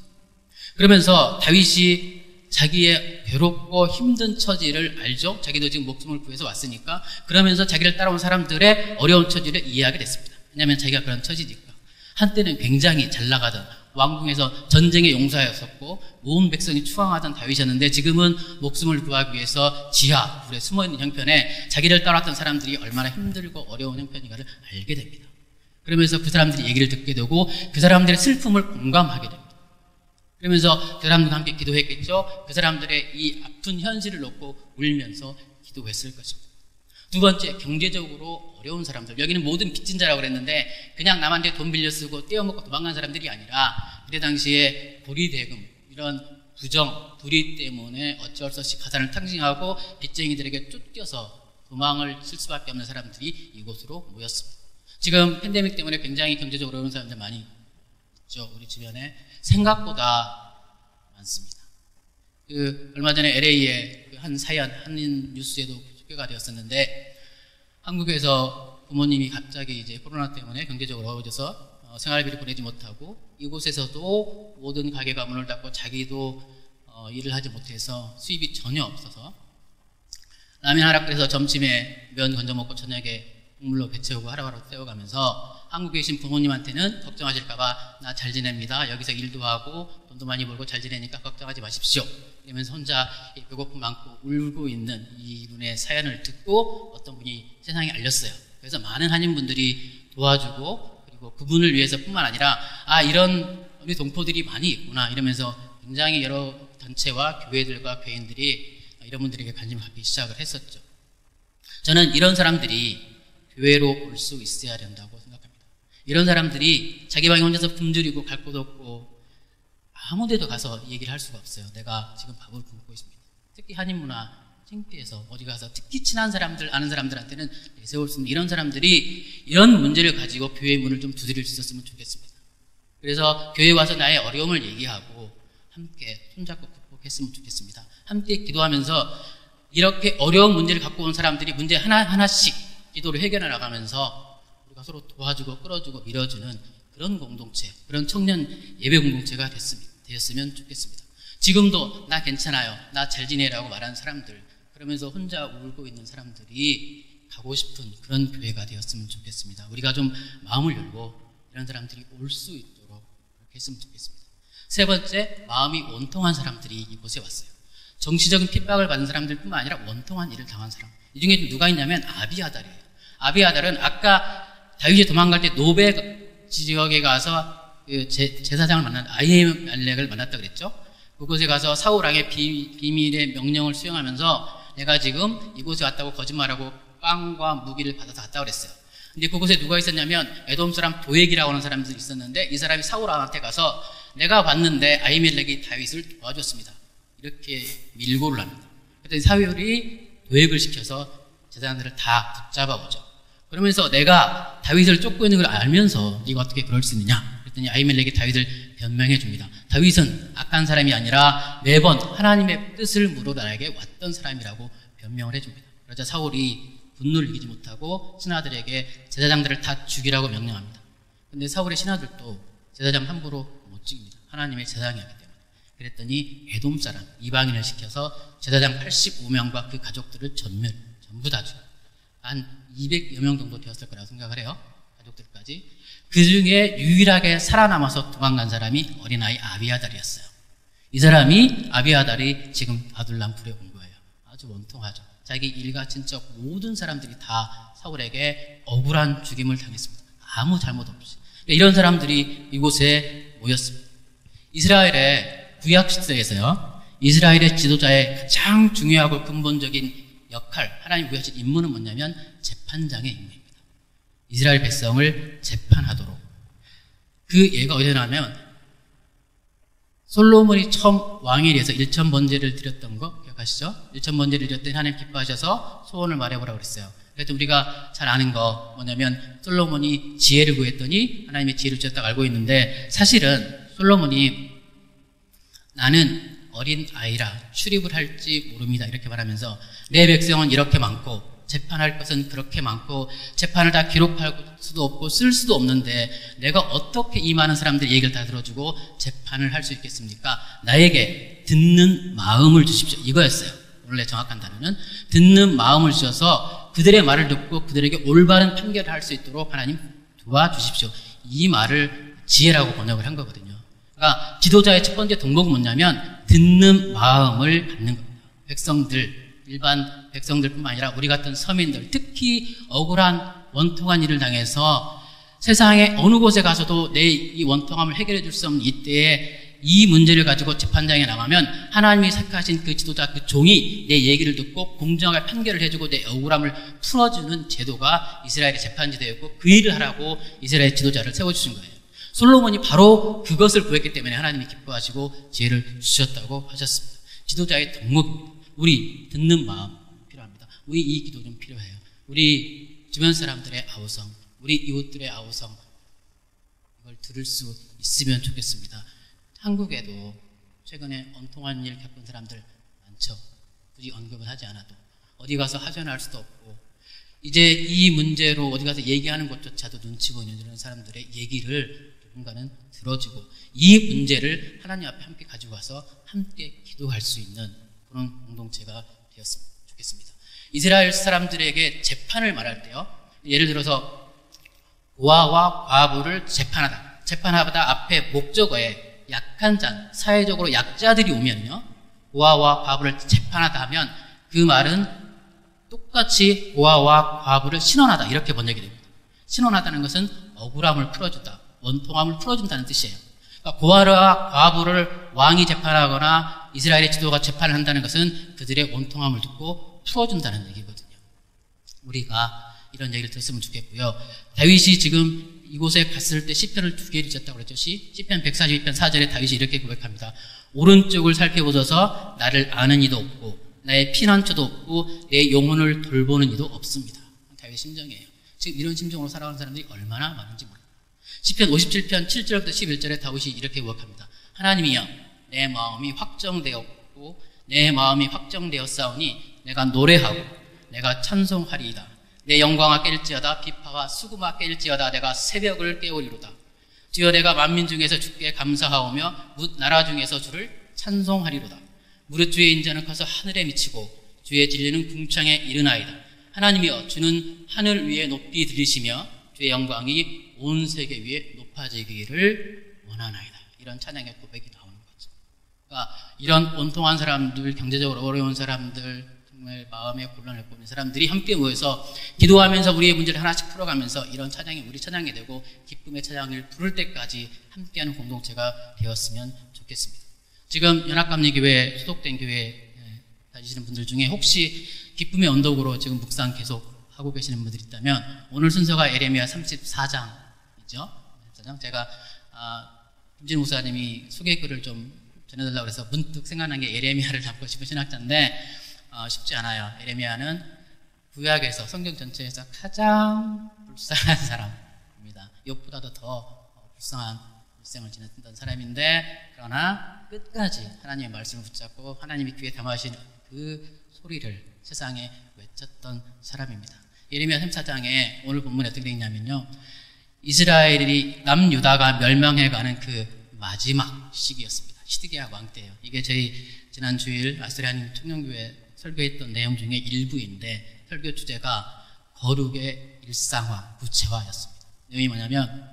그러면서 다윗이 자기의 괴롭고 힘든 처지를 알죠. 자기도 지금 목숨을 구해서 왔으니까. 그러면서 자기를 따라온 사람들의 어려운 처지를 이해하게 됐습니다. 왜냐하면 자기가 그런 처지니까. 한때는 굉장히 잘 나가던 왕궁에서 전쟁의 용사였었고 온 백성이 추앙하던 다윗이었는데, 지금은 목숨을 구하기 위해서 지하 굴에 숨어있는 형편에 자기를 따라왔던 사람들이 얼마나 힘들고 어려운 형편인가를 알게 됩니다. 그러면서 그 사람들이 얘기를 듣게 되고 그 사람들의 슬픔을 공감하게 됩니다. 그러면서 그 사람들과 함께 기도했겠죠. 그 사람들의 이 아픈 현실을 놓고 울면서 기도했을 것입니다. 2번째, 경제적으로 어려운 사람들. 여기는 모든 빚진 자라고 그랬는데 그냥 남한테 돈 빌려 쓰고 떼어먹고 도망간 사람들이 아니라, 그때 당시에 보리대금, 이런 부정, 불의 때문에 어쩔 수 없이 가산을 탕진하고 빚쟁이들에게 쫓겨서 도망을 칠 수밖에 없는 사람들이 이곳으로 모였습니다. 지금 팬데믹 때문에 굉장히 경제적으로 어려운 사람들 많이 있죠. 우리 주변에 생각보다 많습니다. 얼마 전에 LA의 한 사연, 한인 뉴스에도 소개가 되었었는데, 한국에서 부모님이 갑자기 이제 코로나 때문에 경제적으로 어려워져서 생활비를 보내지 못하고, 이곳에서도 모든 가게가 문을 닫고 자기도 일을 하지 못해서 수입이 전혀 없어서 라면 하나 끓여서 점심에 면 건져 먹고 저녁에 국물로 배 채우고 하루하루 때워가면서, 한국에 계신 부모님한테는 걱정하실까봐 나 잘 지냅니다. 여기서 일도 하고 돈도 많이 벌고 잘 지내니까 걱정하지 마십시오. 이러면서 혼자 배고픔 많고 울고 있는 이분의 사연을 듣고 어떤 분이 세상에 알렸어요. 그래서 많은 한인분들이 도와주고, 그리고 그분을 위해서 뿐만 아니라 이런 우리 동포들이 많이 있구나 이러면서 굉장히 여러 단체와 교회들과 교인들이 이런 분들에게 관심을 갖기 시작을 했었죠. 저는 이런 사람들이 교회로 올 수 있어야 된다고 생각합니다. 이런 사람들이 자기 방에 혼자서 굶주리고 갈 곳 없고 아무 데도 가서 얘기를 할 수가 없어요. 내가 지금 밥을 굶고 있습니다. 특히 한인 문화 창피해서 어디 가서, 특히 친한 사람들, 아는 사람들한테는 내세울 수 있는 이런 사람들이 이런 문제를 가지고 교회의 문을 좀 두드릴 수 있었으면 좋겠습니다. 그래서 교회에 와서 나의 어려움을 얘기하고 함께 손잡고 극복했으면 좋겠습니다. 함께 기도하면서 이렇게 어려운 문제를 갖고 온 사람들이 문제 하나하나씩 기도를 해결해 나가면서 우리가 서로 도와주고 끌어주고 밀어주는 그런 공동체, 그런 청년 예배 공동체가 되었으면 좋겠습니다. 지금도 나 괜찮아요, 나 잘 지내라고 말하는 사람들, 그러면서 혼자 울고 있는 사람들이 가고 싶은 그런 교회가 되었으면 좋겠습니다. 우리가 좀 마음을 열고 이런 사람들이 올 수 있도록 그렇게 했으면 좋겠습니다. 3번째, 마음이 온통한 사람들이 이곳에 왔어요. 정치적인 핍박을 받은 사람들뿐만 아니라 원통한 일을 당한 사람. 이 중에 누가 있냐면 아비아달이에요. 아비아달은 아까 다윗이 도망갈 때 노베 지역에 가서 그 제사장을 만난 아히멜렉을 만났다 그랬죠. 그곳에 가서 사울 왕의 비밀의 명령을 수행하면서 내가 지금 이곳에 왔다고 거짓말하고 빵과 무기를 받아서 갔다 그랬어요. 근데 그곳에 누가 있었냐면 에돔 사람 도액이라고 하는 사람들이 있었는데 이 사람이 사울 왕한테 가서 내가 봤는데 아히멜렉이 다윗을 도와줬습니다. 이렇게 밀고를 합니다. 그랬더니 사울이 도액을 시켜서 제사장들을 다 붙잡아오죠. 그러면서 내가 다윗을 쫓고 있는 걸 알면서 네가 어떻게 그럴 수 있느냐? 그랬더니 아히멜렉이 다윗을 변명해 줍니다. 다윗은 악한 사람이 아니라 매번 하나님의 뜻을 물어 나에게 왔던 사람이라고 변명을 해줍니다. 그러자 사울이 분노를 이기지 못하고 신하들에게 제사장들을 다 죽이라고 명령합니다. 그런데 사울의 신하들도 제사장 함부로 못 죽입니다. 하나님의 제사장이었기 때문에. 그랬더니 에돔 사람 이방인을 시켜서 제사장 85명과 그 가족들을 전부 다 죽여요. 한 200여 명 정도 되었을 거라고 생각을 해요. 가족들까지. 그 중에 유일하게 살아남아서 도망간 사람이 어린아이 아비아달이었어요. 이 사람이 아비아달이 지금 아둘람 불에 온 거예요. 아주 원통하죠. 자기 일가 친척 모든 사람들이 다 사울에게 억울한 죽임을 당했습니다. 아무 잘못 없이. 이런 사람들이 이곳에 모였습니다. 이스라엘의 구약 시대에서요. 이스라엘의 지도자의 가장 중요하고 근본적인 역할, 하나님 부여하신 임무는 뭐냐면 재판장의 임무입니다. 이스라엘 백성을 재판하도록. 그 예가 어디에 나오면 솔로몬이 처음 왕에 대해서 일천번제를 드렸던 거 기억하시죠? 일천번제를 드렸더니 하나님 기뻐하셔서 소원을 말해보라고 그랬어요. 그래서 우리가 잘 아는 거 뭐냐면 솔로몬이 지혜를 구했더니 하나님의 지혜를 주셨다고 알고 있는데 사실은 솔로몬이 나는 어린 아이라 출입을 할지 모릅니다. 이렇게 말하면서 내 백성은 이렇게 많고 재판할 것은 그렇게 많고 재판을 다 기록할 수도 없고 쓸 수도 없는데 내가 어떻게 이 많은 사람들 얘기를 다 들어주고 재판을 할 수 있겠습니까? 나에게 듣는 마음을 주십시오. 이거였어요. 원래 정확한 단어는 듣는 마음을 주셔서 그들의 말을 듣고 그들에게 올바른 판결을 할 수 있도록 하나님 도와주십시오. 이 말을 지혜라고 번역을 한 거거든요. 그러니까 지도자의 첫 번째 동목은 뭐냐면 듣는 마음을 갖는 겁니다. 백성들, 일반 백성들뿐만 아니라 우리 같은 서민들, 특히 억울한 원통한 일을 당해서 세상의 어느 곳에 가서도 내 이 원통함을 해결해 줄 수 없는 이때에 이 문제를 가지고 재판장에 나가면 하나님이 택하신 그 지도자, 그 종이 내 얘기를 듣고 공정하게 판결을 해주고 내 억울함을 풀어주는 제도가 이스라엘의 재판제도였고 그 일을 하라고 이스라엘 지도자를 세워주신 거예요. 솔로몬이 바로 그것을 구했기 때문에 하나님이 기뻐하시고 지혜를 주셨다고 하셨습니다. 지도자의 덕목, 우리 듣는 마음 필요합니다. 우리 이 기도 좀 필요해요. 우리 주변 사람들의 아우성, 우리 이웃들의 아우성, 이걸 들을 수 있으면 좋겠습니다. 한국에도 최근에 원통한 일 겪은 사람들 많죠. 굳이 언급을 하지 않아도 어디 가서 하전할 수도 없고 이제 이 문제로 어디 가서 얘기하는 것조차도 눈치 보이는 이런 사람들의 얘기를 누군가는 들어주고 이 문제를 하나님 앞에 함께 가지고 가서 함께 기도할 수 있는 그런 공동체가 되었으면 좋겠습니다. 이스라엘 사람들에게 재판을 말할 때요. 예를 들어서 고아와 과부를 재판하다. 재판하다 앞에 목적어에 약한 자, 사회적으로 약자들이 오면요. 고아와 과부를 재판하다 하면 그 말은 똑같이 고아와 과부를 신원하다 이렇게 번역이 됩니다. 신원하다는 것은 억울함을 풀어준다. 원통함을 풀어준다는 뜻이에요. 그러니까 고아와 과부를 왕이 재판하거나 이스라엘의 지도가 재판을 한다는 것은 그들의 원통함을 듣고 풀어준다는 얘기거든요. 우리가 이런 얘기를 들었으면 좋겠고요. 다윗이 지금 이곳에 갔을 때 시편을 2개를 지었다고 그랬죠. 시편 142편 4절에 다윗이 이렇게 고백합니다. 오른쪽을 살펴보셔서 나를 아는 이도 없고 나의 피난처도 없고 내 영혼을 돌보는 이도 없습니다. 다윗의 심정이에요. 지금 이런 심정으로 살아가는 사람들이 얼마나 많은지 모릅니다. 시편 57편 7절부터 11절에 다윗이 이렇게 고백합니다. 하나님이여 내 마음이 확정되었고 내 마음이 확정되었사오니 내가 노래하고 내가 찬송하리이다. 내 영광아 깰지어다 비파와 수금아 깰지어다 내가 새벽을 깨우리로다. 주여 내가 만민 중에서 주께 감사하오며 뭇 나라 중에서 주를 찬송하리로다. 무릇 주의 인자는 커서 하늘에 미치고 주의 진리는 궁창에 이르나이다. 하나님이여 주는 하늘 위에 높이 들리시며 주의 영광이 온 세계 위에 높아지기를 원하나이다. 이런 찬양의 고백이 나오는 거죠. 그러니까 이런 온통한 사람들, 경제적으로 어려운 사람들, 정말 마음의 곤란을 겪고 있는 사람들이 함께 모여서 기도하면서 우리의 문제를 하나씩 풀어가면서 이런 찬양이 우리 찬양이 되고 기쁨의 찬양을 부를 때까지 함께하는 공동체가 되었으면 좋겠습니다. 지금 연합감리교회 소속된 교회 다니시는 분들 중에 혹시 기쁨의 언덕으로 지금 묵상 계속 하고 계시는 분들이 있다면 오늘 순서가 예레미야 34장이죠. 제가 김진우 목사님이 소개글을 좀 전해달라고 해서 문득 생각난 게 예레미야를 잡고 싶은 신학자인데 쉽지 않아요. 예레미야는 구약에서 성경 전체에서 가장 불쌍한 사람입니다. 욥보다도 더 불쌍한 일생을 지냈던 사람인데 그러나 끝까지 하나님의 말씀을 붙잡고 하나님이 귀에 담아주신 그 소리를 세상에 외쳤던 사람입니다. 예레미야 34장에 오늘 본문에 어떻게 되어 있냐면요. 이스라엘이 남유다가 멸망해가는 그 마지막 시기였습니다. 시드기야 왕 때예요. 이게 저희 지난 주일 아스리안 청년교회 설교했던 내용 중에 일부인데 설교 주제가 거룩의 일상화, 구체화였습니다. 내용이 뭐냐면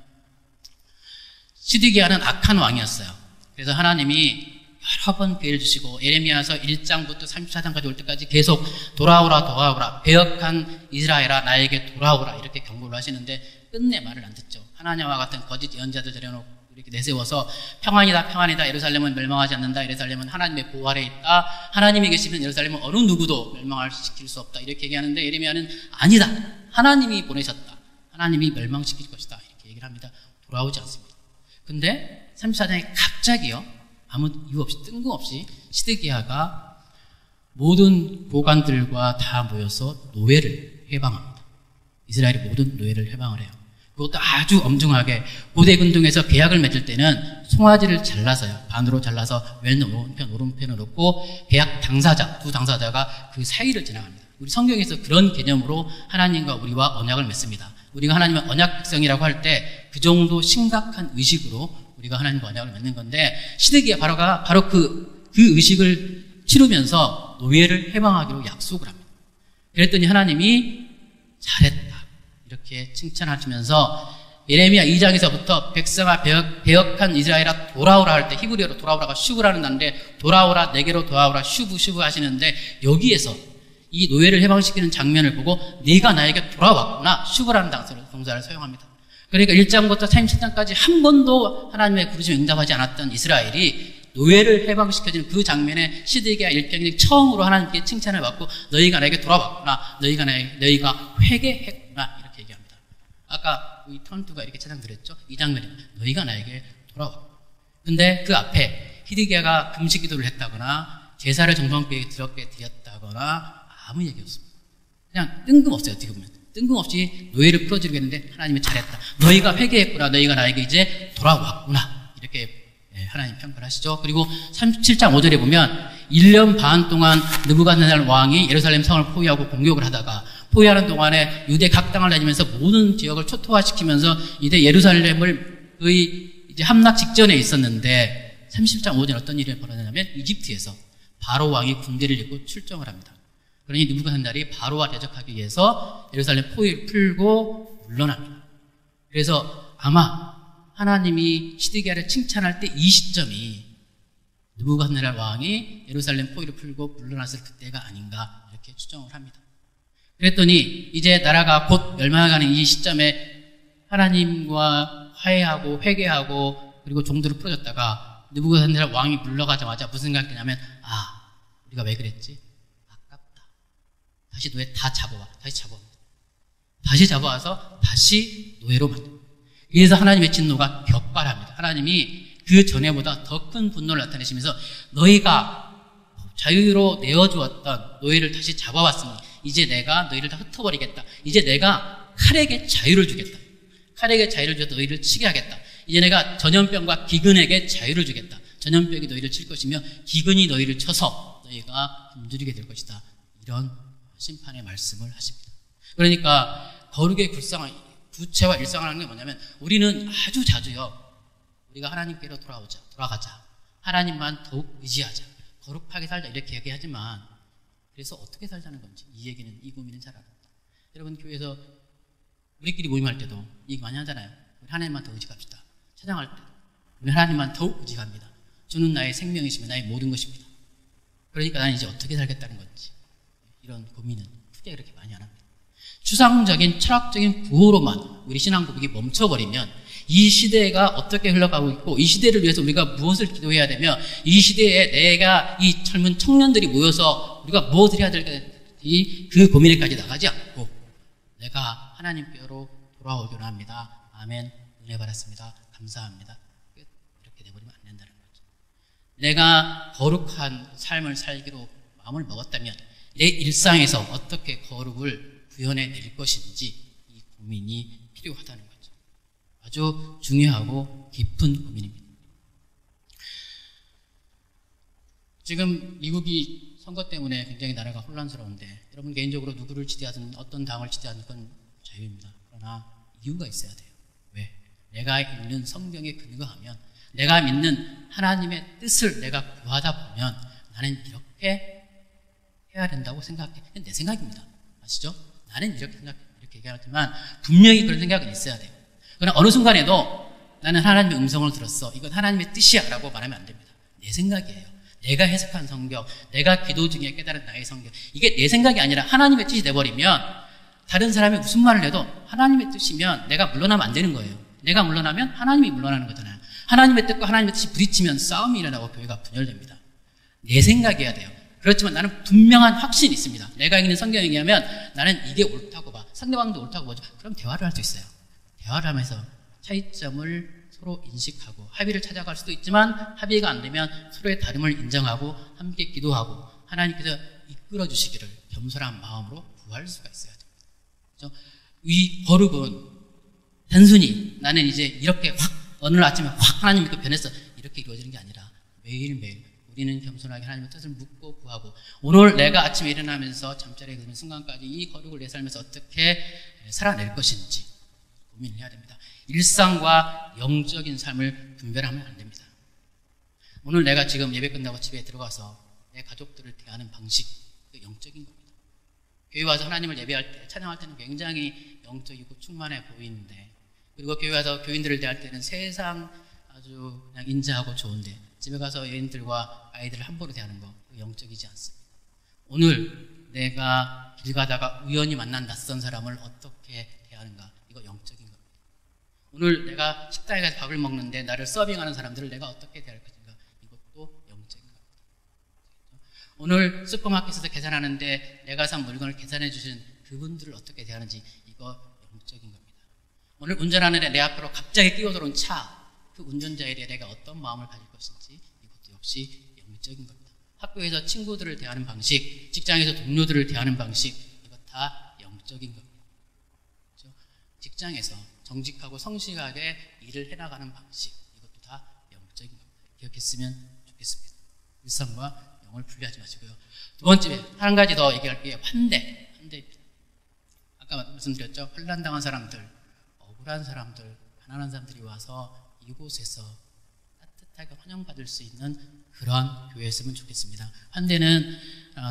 시드기야는 악한 왕이었어요. 그래서 하나님이 여러 번 기회를 주시고 예레미야서 1장부터 34장까지 올 때까지 계속 돌아오라 배역한 이스라엘아 나에게 돌아오라 이렇게 경고를 하시는데 끝내 말을 안 듣죠. 하나님과 같은 거짓 예언자들 들여놓고 이렇게 내세워서 평안이다 예루살렘은 멸망하지 않는다, 예루살렘은 하나님의 보호 아래에 있다, 하나님이 계시면 예루살렘은 어느 누구도 멸망시킬 수 없다 이렇게 얘기하는데 예레미야는 아니다, 하나님이 보내셨다, 하나님이 멸망시킬 것이다 이렇게 얘기를 합니다. 돌아오지 않습니다. 근데 34장에 갑자기요 아무 이유 없이 뜬금없이 시드기야가 모든 고관들과 다 모여서 노예를 해방합니다. 이스라엘의 모든 노예를 해방을 해요. 그것도 아주 엄중하게 고대 군동에서 계약을 맺을 때는 송아지를 잘라서요. 반으로 잘라서 왼오른편 오른편을 놓고 계약 당사자, 두 당사자가 그 사이를 지나갑니다. 우리 성경에서 그런 개념으로 하나님과 우리와 언약을 맺습니다. 우리가 하나님의 언약 백성이라고 할 때 그 정도 심각한 의식으로 우리가 하나님과 언약을 맺는 건데 시드기야 바로 그 의식을 치르면서 노예를 해방하기로 약속을 합니다. 그랬더니 하나님이 잘했다 이렇게 칭찬하시면서 예레미야 2장에서부터 백성아 배역한 이스라엘아 돌아오라 할 때 히브리어로 돌아오라가 슈브라는 단어인데 돌아오라 내게로 돌아오라 슈브 하시는데 여기에서 이 노예를 해방시키는 장면을 보고 네가 나에게 돌아왔구나 슈브라는 동사를 사용합니다. 그러니까 1장부터 37장까지 한 번도 하나님의 부르심에 응답하지 않았던 이스라엘이 노예를 해방시켜주는 그 장면에 시드기야 1장이 처음으로 하나님께 칭찬을 받고 너희가 나에게 돌아왔구나 너희가 회개했구나 이렇게 얘기합니다. 아까 우리 턴투가 이렇게 찬양 드렸죠. 이 장면에 너희가 나에게 돌아왔구나. 근데 그 앞에 히드기야가 금식 기도를 했다거나 제사를 정성되게 드럽게 드렸다거나 아무 얘기 없습니다. 그냥 뜬금없어요. 어떻게 보면 뜬금없이 노예를 풀어주려고 했는데 하나님이 잘했다. 너희가 회개했구나. 너희가 나에게 이제 돌아왔구나. 이렇게 하나님 평가를 하시죠. 그리고 37장 5절에 보면 1년 반 동안 느부갓네살 왕이 예루살렘 성을 포위하고 공격을 하다가 포위하는 동안에 유대 각 땅을 다니면서 모든 지역을 초토화시키면서 이제 예루살렘을 거의 이제 함락 직전에 있었는데 30장 5절에 어떤 일이 벌어졌냐면 이집트에서 바로 왕이 군대를 입고 출정을 합니다. 그러니 느부갓네살이 바로와 대적하기 위해서 예루살렘 포위를 풀고 물러납니다. 그래서 아마 하나님이 시드기야를 칭찬할 때 이 시점이 느부갓네살 왕이 예루살렘 포위를 풀고 물러났을 그때가 아닌가 이렇게 추정을 합니다. 그랬더니 이제 나라가 곧 멸망하는 이 시점에 하나님과 화해하고 회개하고 그리고 종들을 풀어줬다가 느부갓네살 왕이 물러가자마자 무슨 생각이냐면 우리가 왜 그랬지? 아깝다. 다시 노예 다 잡아와. 다시 잡아와서 다시 노예로 만듭니다. 그래서 하나님의 진노가 격발합니다. 하나님이 그 전에보다 더 큰 분노를 나타내시면서 너희가 자유로 내어주었던 노예를 다시 잡아왔으니 이제 내가 너희를 다 흩어버리겠다. 이제 내가 칼에게 자유를 주겠다. 칼에게 자유를 줘서 너희를 치게 하겠다. 이제 내가 전염병과 기근에게 자유를 주겠다. 전염병이 너희를 칠 것이며 기근이 너희를 쳐서 너희가 굶주리게 될 것이다. 이런 심판의 말씀을 하십니다. 그러니까 거룩의 구체와 일상화라는 게 뭐냐면 우리는 아주 자주요. 우리가 하나님께로 돌아가자. 하나님만 더욱 의지하자. 거룩하게 살자 이렇게 얘기하지만 그래서 어떻게 살자는 건지 이 고민은 잘 알아요. 여러분 교회에서 우리끼리 모임할 때도 얘기 많이 하잖아요. 우리 하나님만 더 의지합시다. 찬양할 때도 우리 하나님만 더욱 의지합니다. 주는 나의 생명이시며 나의 모든 것입니다. 그러니까 나는 이제 어떻게 살겠다는 건지 이런 고민은 크게 그렇게 많이 안 합니다. 추상적인 철학적인 구호로만 우리 신앙 고백이 멈춰버리면 이 시대가 어떻게 흘러가고 있고 이 시대를 위해서 우리가 무엇을 기도해야 되며 이 시대에 내가 이 젊은 청년들이 모여서 우리가 무엇을 해야 될지 그 고민에까지 나가지 않고 내가 하나님께로 돌아오기로 합니다. 아멘. 은혜 받았습니다. 감사합니다. 끝. 이렇게 돼버리면 안 된다는 거죠. 내가 거룩한 삶을 살기로 마음을 먹었다면 내 일상에서 어떻게 거룩을 구현해낼 것인지 이 고민이 필요하다는 거죠. 아주 중요하고 깊은 고민입니다. 지금 미국이 선거 때문에 굉장히 나라가 혼란스러운데 여러분 개인적으로 누구를 지지하든 어떤 당을 지지하든 그건 자유입니다. 그러나 이유가 있어야 돼요. 왜? 내가 읽는 성경에 근거하면 내가 믿는 하나님의 뜻을 내가 구하다 보면 나는 이렇게 해야 된다고 생각해. 내 생각입니다. 아시죠? 나는 이렇게 생각해. 이렇게 얘기하지만 분명히 그런 생각은 있어야 돼요. 그러나 어느 순간에도 나는 하나님의 음성을 들었어. 이건 하나님의 뜻이야 라고 말하면 안 됩니다. 내 생각이에요. 내가 해석한 성경, 내가 기도 중에 깨달은 나의 성경. 이게 내 생각이 아니라 하나님의 뜻이 돼버리면 다른 사람이 무슨 말을 해도 하나님의 뜻이면 내가 물러나면 안 되는 거예요. 내가 물러나면 하나님이 물러나는 거잖아요. 하나님의 뜻과 하나님의 뜻이 부딪히면 싸움이 일어나고 교회가 분열됩니다. 내 생각이어야 돼요. 그렇지만 나는 분명한 확신이 있습니다. 내가 읽는 성경에 의하면 나는 이게 옳다고 봐. 상대방도 옳다고 보죠. 그럼 대화를 할 수 있어요. 대화를 하면서 차이점을 서로 인식하고 합의를 찾아갈 수도 있지만 합의가 안 되면 서로의 다름을 인정하고 함께 기도하고 하나님께서 이끌어 주시기를 겸손한 마음으로 구할 수가 있어야 됩니다. 그렇죠? 이 거룩은 단순히 나는 이제 이렇게 확 어느 아침에 확 하나님 믿고 변했어 이렇게 이루어지는 게 아니라 매일매일 우리는 겸손하게 하나님의 뜻을 묻고 구하고 오늘 내가 아침에 일어나면서 잠자리에 드는 순간까지 이 거룩을 내 삶에서 어떻게 살아낼 것인지 고민을 해야 됩니다. 일상과 영적인 삶을 분별하면 안 됩니다. 오늘 내가 지금 예배 끝나고 집에 들어가서 내 가족들을 대하는 방식, 그 영적인 겁니다. 교회 와서 하나님을 예배할 때, 찬양할 때는 굉장히 영적이고 충만해 보이는데 그리고 교회 와서 교인들을 대할 때는 세상 아주 그냥 인자하고 좋은데 집에 가서 여인들과 아이들을 함부로 대하는 거 영적이지 않습니다. 오늘 내가 길 가다가 우연히 만난 낯선 사람을 어떻게 대하는가 이거 영적인 겁니다. 오늘 내가 식당에 가서 밥을 먹는데 나를 서빙하는 사람들을 내가 어떻게 대할 것인가 이것도 영적인 겁니다. 오늘 슈퍼마켓에서 계산하는데 내가 산 물건을 계산해 주신 그분들을 어떻게 대하는지 이거 영적인 겁니다. 오늘 운전하는데 내 앞으로 갑자기 끼어들어온 차 그 운전자에 대해 내가 어떤 마음을 가질 것인지 이것도 역시 영적인 겁니다. 학교에서 친구들을 대하는 방식, 직장에서 동료들을 대하는 방식 이것 다 영적인 겁니다. 그렇죠? 직장에서 정직하고 성실하게 일을 해나가는 방식 이것도 다 영적인 겁니다. 기억했으면 좋겠습니다. 일상과 영을 분리하지 마시고요. 두 번째 한 가지 더 얘기할게요. 환대입니다. 아까 말씀드렸죠. 환난당한 사람들, 억울한 사람들, 가난한 사람들이 와서 이곳에서 따뜻하게 환영받을 수 있는 그런 교회였으면 좋겠습니다. 환대는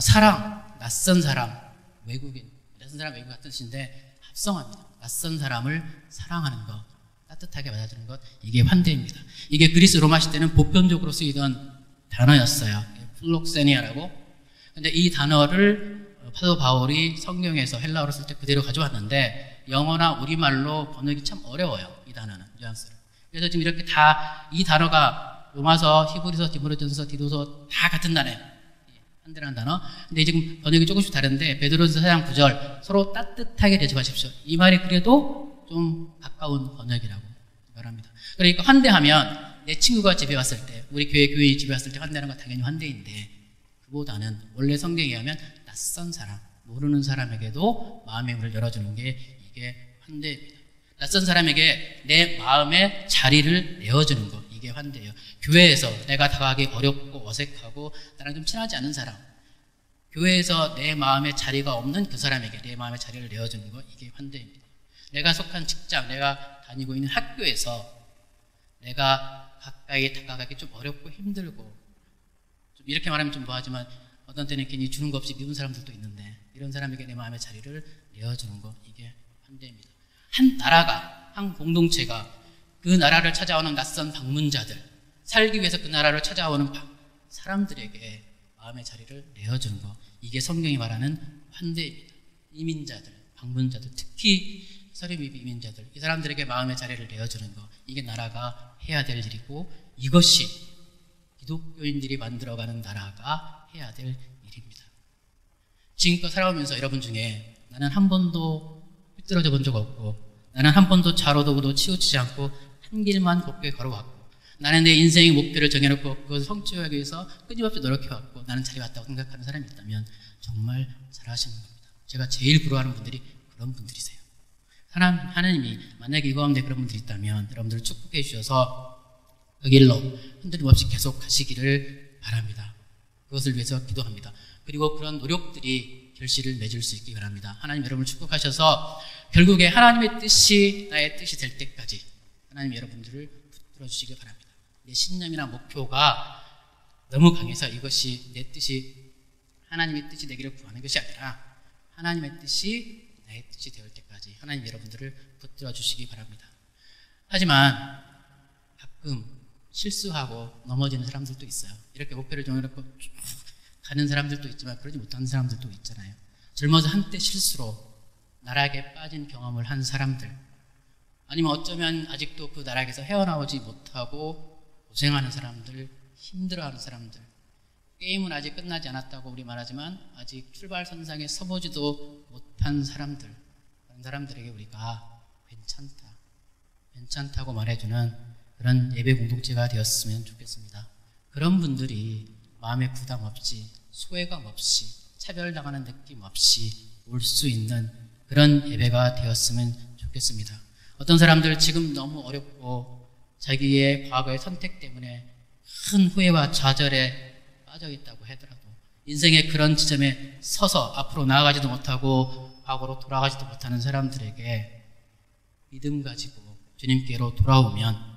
사랑, 낯선 사람, 외국인, 낯선 사람, 외국인 같은 뜻인데 합성합니다. 낯선 사람을 사랑하는 것, 따뜻하게 맞아주는 것, 이게 환대입니다. 이게 그리스 로마 시대는 보편적으로 쓰이던 단어였어요. 플록세니아라고. 근데 이 단어를 사도 바울이 성경에서 헬라어로 쓸 때 그대로 가져왔는데 영어나 우리말로 번역이 참 어려워요. 이 단어는, 뉘앙스를. 그래서 지금 이렇게 다 이 단어가 로마서, 히브리서, 디모데전서, 디도서 다 같은 단어예요. 환대라는 단어. 근데 지금 번역이 조금씩 다른데 베드로전서 4장 9절 서로 따뜻하게 대접하십시오. 이 말이 그래도 좀 가까운 번역이라고 말합니다. 그러니까 환대하면 내 친구가 집에 왔을 때 우리 교회 교인이 집에 왔을 때 환대하는 건 당연히 환대인데 그보다는 원래 성경에 의하면 낯선 사람, 모르는 사람에게도 마음의 문을 열어주는 게 이게 환대입니다. 낯선 사람에게 내 마음의 자리를 내어주는 것 이게 환대예요. 교회에서 내가 다가가기 어렵고 어색하고 나랑 좀 친하지 않은 사람 교회에서 내 마음의 자리가 없는 그 사람에게 내 마음의 자리를 내어주는 것 이게 환대입니다. 내가 속한 직장, 내가 다니고 있는 학교에서 내가 가까이 다가가기 좀 어렵고 힘들고 좀 이렇게 말하면 좀 뭐하지만 어떤 때는 괜히 주는 거 없이 미운 사람들도 있는데 이런 사람에게 내 마음의 자리를 내어주는 것 이게 환대입니다. 한 나라가 한 공동체가 그 나라를 찾아오는 낯선 방문자들 살기 위해서 그 나라를 찾아오는 사람들에게 마음의 자리를 내어주는 것. 이게 성경이 말하는 환대입니다. 이민자들, 방문자들, 특히 서림 이민자들, 이 사람들에게 마음의 자리를 내어주는 것. 이게 나라가 해야 될 일이고, 이것이 기독교인들이 만들어가는 나라가 해야 될 일입니다. 지금껏 살아오면서 여러분 중에 나는 한 번도 삐뚤어져 본 적 없고, 나는 한 번도 좌로도구도 치우치지 않고 한 길만 곱게 걸어왔고, 나는 내 인생의 목표를 정해놓고 그것을 성취하기 위해서 끊임없이 노력해왔고, 나는 잘 왔다고 생각하는 사람이 있다면 정말 잘하시는 겁니다. 제가 제일 부러워하는 분들이 그런 분들이세요. 하나님이 만약에 이 가운데 그런 분들이 있다면 여러분들을 축복해 주셔서 그 길로 흔들림 없이 계속 가시기를 바랍니다. 그것을 위해서 기도합니다. 그리고 그런 노력들이 결실을 맺을 수 있기 바랍니다. 하나님 여러분을 축복하셔서 결국에 하나님의 뜻이 나의 뜻이 될 때까지 하나님 여러분들을 붙들어 주시기 바랍니다. 내 신념이나 목표가 너무 강해서 이것이 내 뜻이 하나님의 뜻이 되기를 구하는 것이 아니라 하나님의 뜻이 나의 뜻이 되올 때까지 하나님 여러분들을 붙들어 주시기 바랍니다. 하지만 가끔 실수하고 넘어지는 사람들도 있어요. 이렇게 목표를 정해놓고 쭉 가는 사람들도 있지만 그러지 못하는 사람들도 있잖아요. 젊어서 한때 실수로 나락에 빠진 경험을 한 사람들, 아니면 어쩌면 아직도 그 나락에서 헤어나오지 못하고 고생하는 사람들, 힘들어하는 사람들, 게임은 아직 끝나지 않았다고 우리 말하지만 아직 출발선상에 서보지도 못한 사람들, 그런 사람들에게 우리가 괜찮다고 말해주는 그런 예배 공동체가 되었으면 좋겠습니다. 그런 분들이 마음의 부담 없이, 소외감 없이, 차별당하는 느낌 없이 올 수 있는 그런 예배가 되었으면 좋겠습니다. 어떤 사람들 지금 너무 어렵고 자기의 과거의 선택 때문에 큰 후회와 좌절에 빠져 있다고 하더라도 인생의 그런 지점에 서서 앞으로 나아가지도 못하고 과거로 돌아가지도 못하는 사람들에게 믿음 가지고 주님께로 돌아오면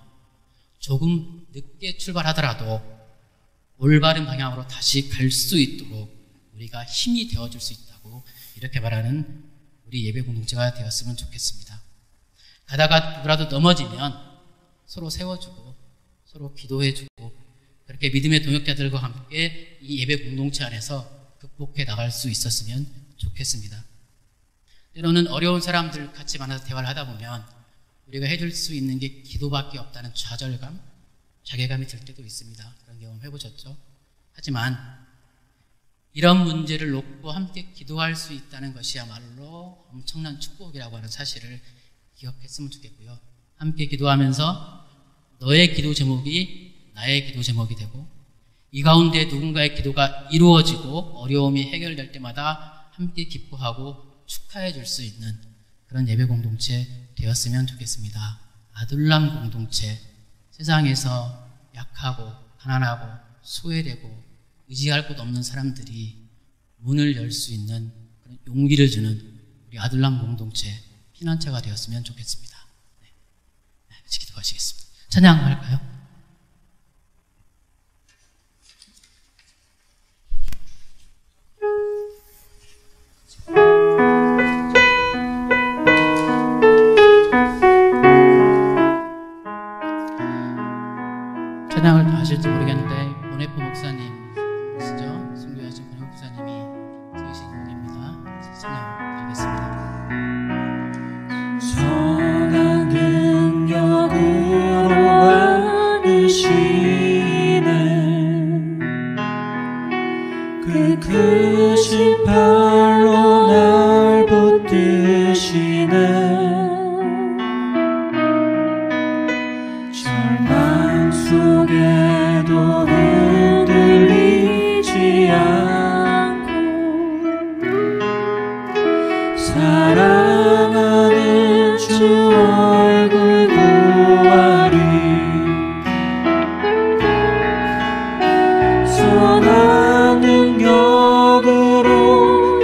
조금 늦게 출발하더라도 올바른 방향으로 다시 갈 수 있도록 우리가 힘이 되어줄 수 있다고 이렇게 말하는 우리 예배 공동체가 되었으면 좋겠습니다. 가다가 누구라도 넘어지면 서로 세워주고 서로 기도해주고 그렇게 믿음의 동역자들과 함께 이 예배 공동체 안에서 극복해 나갈 수 있었으면 좋겠습니다. 때로는 어려운 사람들 같이 만나서 대화를 하다 보면 우리가 해줄 수 있는 게 기도밖에 없다는 좌절감, 자괴감이 들 때도 있습니다. 그런 경험 해보셨죠? 하지만 이런 문제를 놓고 함께 기도할 수 있다는 것이야말로 엄청난 축복이라고 하는 사실을 기억했으면 좋겠고요. 함께 기도하면서 너의 기도 제목이 나의 기도 제목이 되고 이 가운데 누군가의 기도가 이루어지고 어려움이 해결될 때마다 함께 기뻐하고 축하해 줄 수 있는 그런 예배 공동체 되었으면 좋겠습니다. 아둘람 공동체, 세상에서 약하고 가난하고 소외되고 의지할 곳 없는 사람들이 문을 열 수 있는 그런 용기를 주는 우리 아둘람 공동체 피난처가 되었으면 좋겠습니다. 네. 같이 기도하시겠습니다. 찬양할까요? 찬양을 다 하실지 모르겠는데 원해포 목사님이시죠? 순교하신 원해포 목사님이 지으신 곡입니다. 찬양 드리겠습니다. 선한 능력으로 안으시네 그 크신 팔로 날 붙드시네 절망 속에도 흔들리지 않고 사랑하는 주 얼굴 보아리 선한 능력으로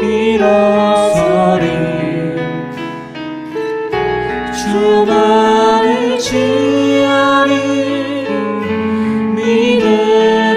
일어서리 주만을 지으리 믿음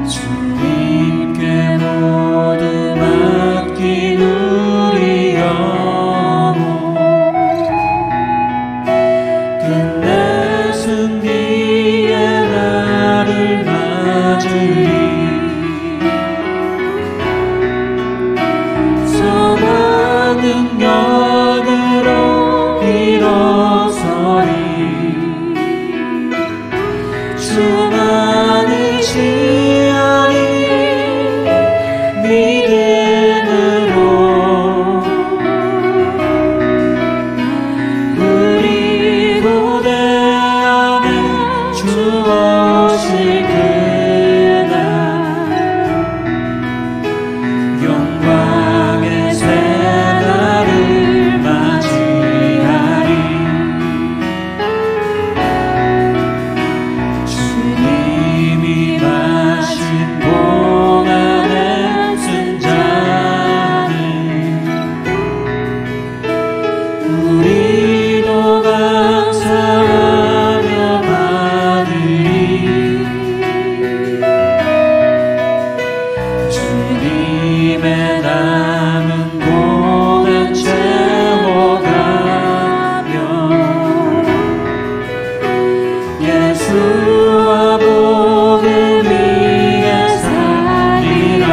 주님께 모두 맡긴 우리 영혼 끝내 승리의 날을 맞으리 선한 능력으로 일어서리 주만을 지하리 믿음으로 우리 고대 안에 주 오실 그날 영광의 새 날을 맞이하리 주님이 마신 고난의 순잔을 우리도 감사하며 받으리 주님의 남은 고난 채워가며 예수와 복음 위에 살리라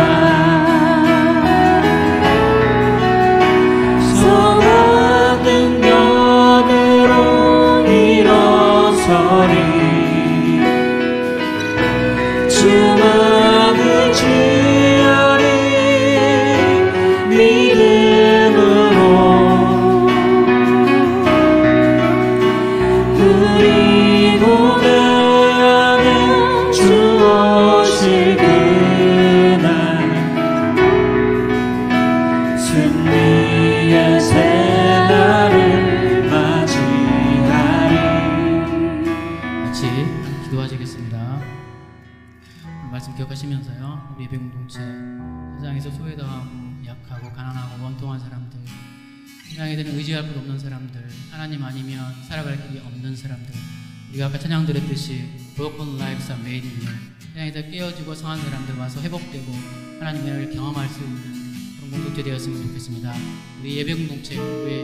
선한 능력으로 일어서리 주만을 지하리 믿음으로 우리 고대 안에 주 오실 그날 승리의 새 날을 맞이하리 같이 기도하시겠습니다. 말씀 기억하시면서요. 우리 예배 공동체 세상에서 소외당하고 약하고 가난하고 원통한 사람들, 세상에 대한 의지할 것 없는 사람들, 하나님 아니면 살아갈 길이 없는 사람들, 우리가 아까 찬양 드렸듯이 broken lives are made new, 세상에서 깨어지고 성한 사람들 와서 회복되고 하나님의 은혜를 경험할 수 있는 그런 공동체 되었으면 좋겠습니다. 우리 예배 공동체, 우리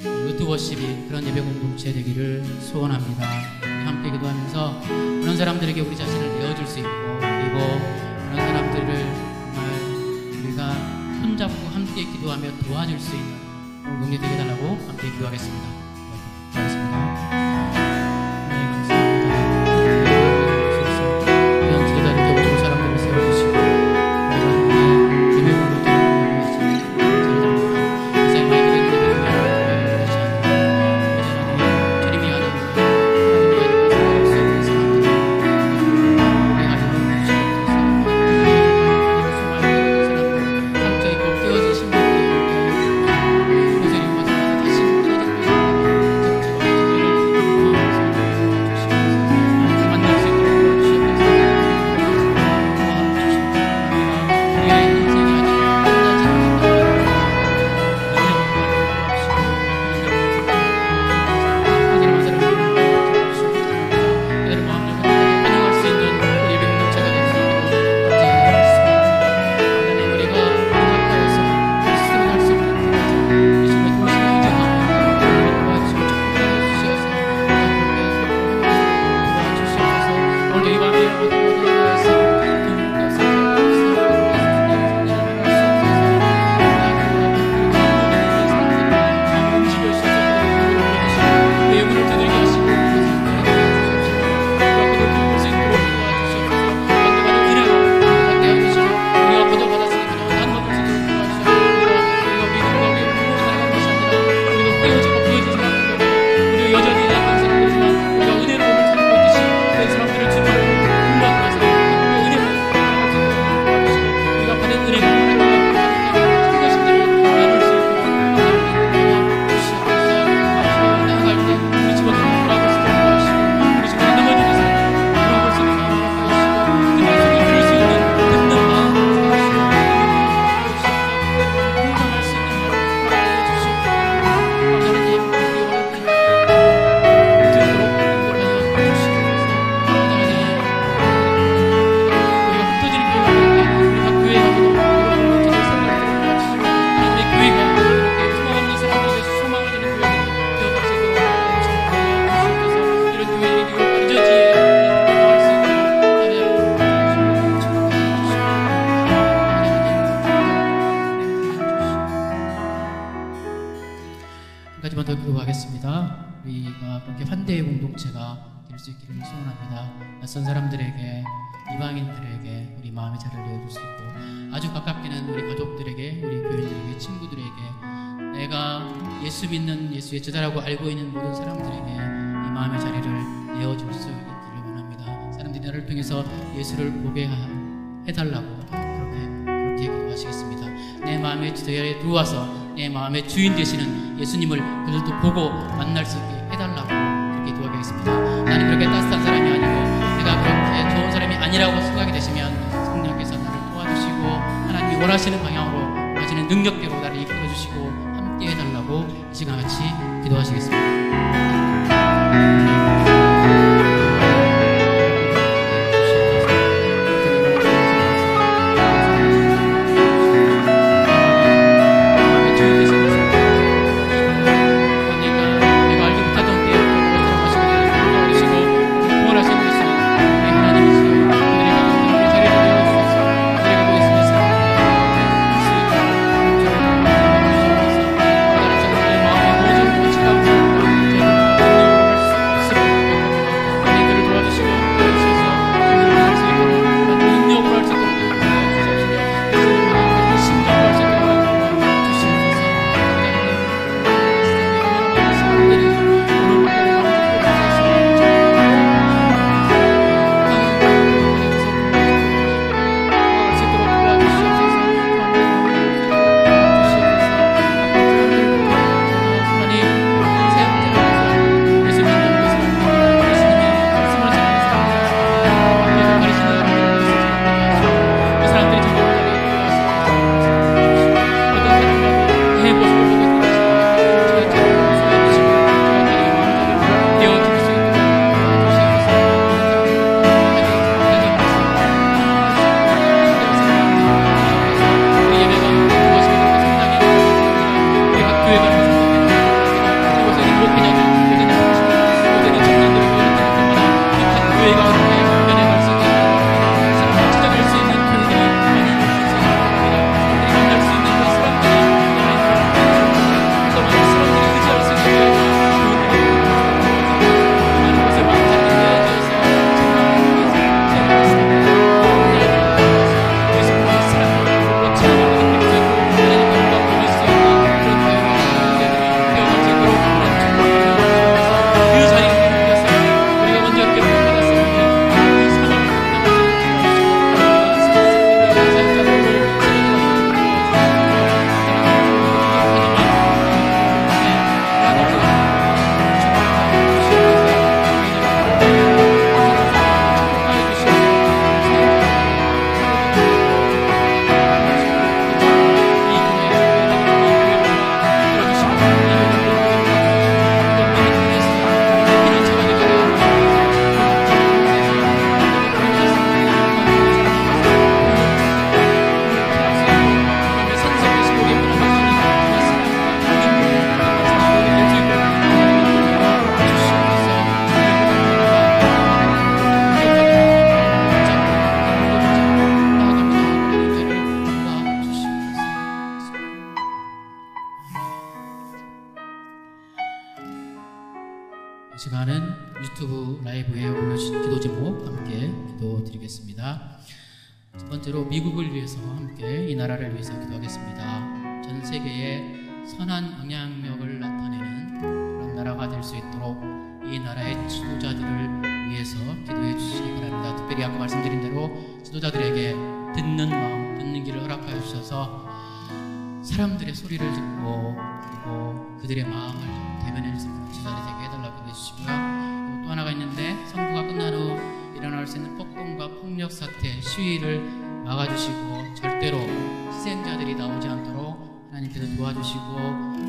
루트 워십이 그런 예배 공동체 되기를 소원합니다. 우리 함께 기도하면서 그런 사람들에게 우리 자신을 내어줄 수 있고, 그리고 그런 사람들을 정말 우리가 손잡고 함께 기도하며 도와줄 수 있는 그런 용기 되게 달라고 함께 기도하겠습니다. 기도하겠습니다. 네, 감사합니다. 그냥 기도자들 모든 사람들을 세워주시고 우리가 함께 예배 공동체 인생 많이 드린 예배 주님이 하는 하나님이 하는 생각할 수 없는 사람들, 우리 하나님을 부르시옵소서. 그리고 소망을 가진 사람들, 상처 입고 깨어진 신부들이 함께 선생님과 다시 끊어진 것입니다. 우리가 그렇게 환대의 공동체가 될 수 있기를 소원합니다. 낯선 사람들에게, 이방인들에게 우리 마음의 자리를 내어줄 수 있고, 아주 가깝게는 우리 가족들에게, 우리 교인들에게, 친구들에게, 내가 예수 믿는 예수의 제자라고 알고 있는 모든 사람들에게 이 마음의 자리를 내어줄 수 있기를 원합니다. 사람들이 나를 통해서 예수를 보게 해달라고 그렇게 기도하시겠습니다. 내 마음의 자리에 들어와서 내 마음의 주인 되시는 예수님을 그들도 보고 만날 수 있게 해달라고 그렇게 기도하겠습니다. 나는 그렇게 따뜻한 사람이 아니고 내가 그렇게 좋은 사람이 아니라고 생각이 되시면 성령께서 나를 도와주시고 하나님이 원하시는 방향으로 원하시는 능력대로 나를 이끌어주시고 함께 해달라고 이 시간 같이 기도하시겠습니다. 이 시간은 유튜브 라이브에 올려주신 기도 제목 함께 기도드리겠습니다. 첫 번째로 미국을 위해서 함께 이 나라를 위해서 기도하겠습니다. 전 세계에 선한 영향력을 나타내는 그런 나라가 될 수 있도록 이 나라의 지도자들을 위해서 기도해 주시기 바랍니다. 특별히 아까 말씀드린 대로 지도자들에게 듣는 마음, 듣는 길을 허락하여 주셔서 사람들의 소리를 듣고 그리고 그들의 마음을 대변해 주는 지도자들이 되게 해달라고 해주시고요. 또 하나가 있는데 선거가 끝난 후 일어날 수 있는 폭동과 폭력 사태, 시위를 막아주시고 절대로 희생자들이 나오지 않도록 하나님께서 도와주시고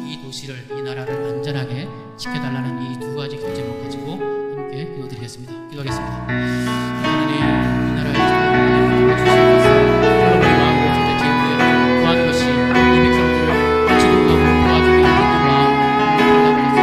이 도시를, 이 나라를 안전하게 지켜달라는 이 두 가지 기도 제목 가지고 함께 기도드리겠습니다. 기도하겠습니다. 하나님, 이 나라의 지도자들을 도와주시옵소서. 여러분의 마음으로 진짜 제일 구하는 것이 이 백성들을 지도하고 도와주기 있는 마음 달라고 해서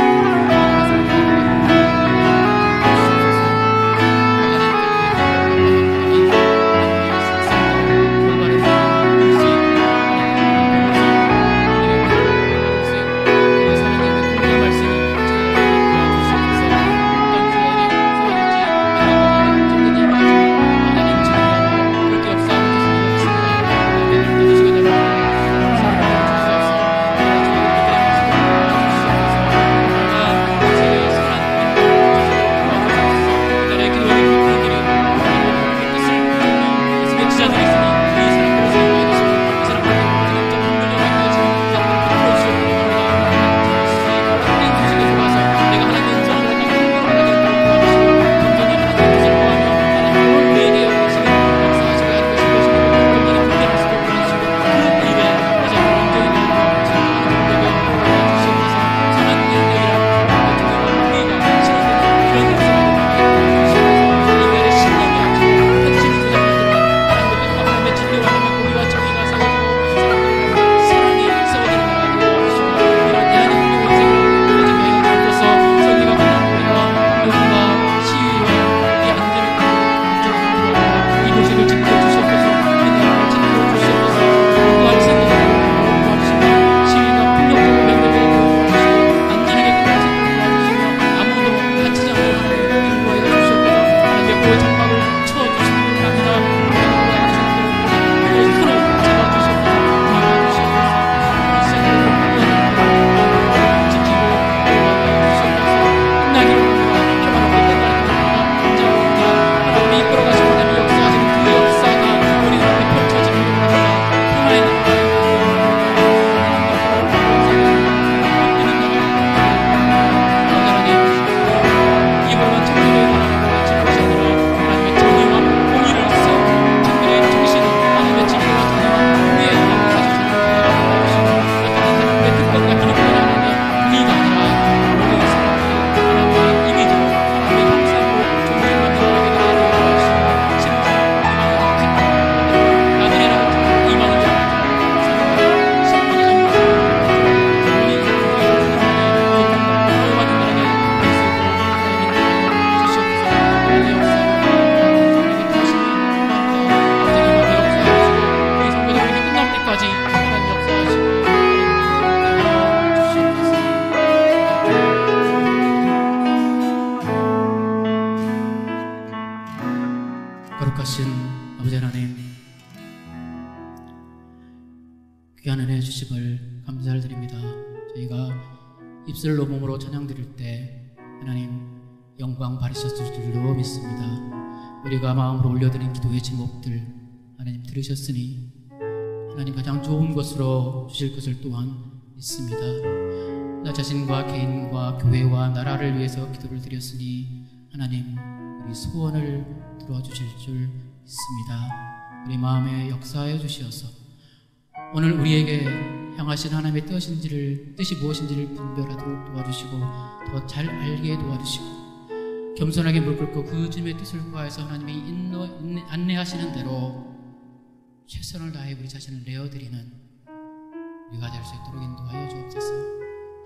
하나님, 귀한 은혜 주심을 감사를 드립니다. 저희가 입술로 몸으로 찬양 드릴 때 하나님 영광 받으셨을 줄로 믿습니다. 우리가 마음으로 올려드린 기도의 제목들 하나님 들으셨으니 하나님 가장 좋은 것으로 주실 것을 또한 믿습니다. 나 자신과 개인과 교회와 나라를 위해서 기도를 드렸으니 하나님 우리 소원을 들어주실 줄 믿습니다. 우리 마음에 역사하여 주시어서 오늘 우리에게 향하신 하나님의 뜻이 무엇인지를 분별하도록 도와주시고 더 잘 알게 도와주시고 겸손하게 무릎 꿇고 그 주님의 뜻을 구하여서 하나님이 안내하시는 대로 최선을 다해 우리 자신을 내어드리는 우리가 될 수 있도록 인도하여 주옵소서.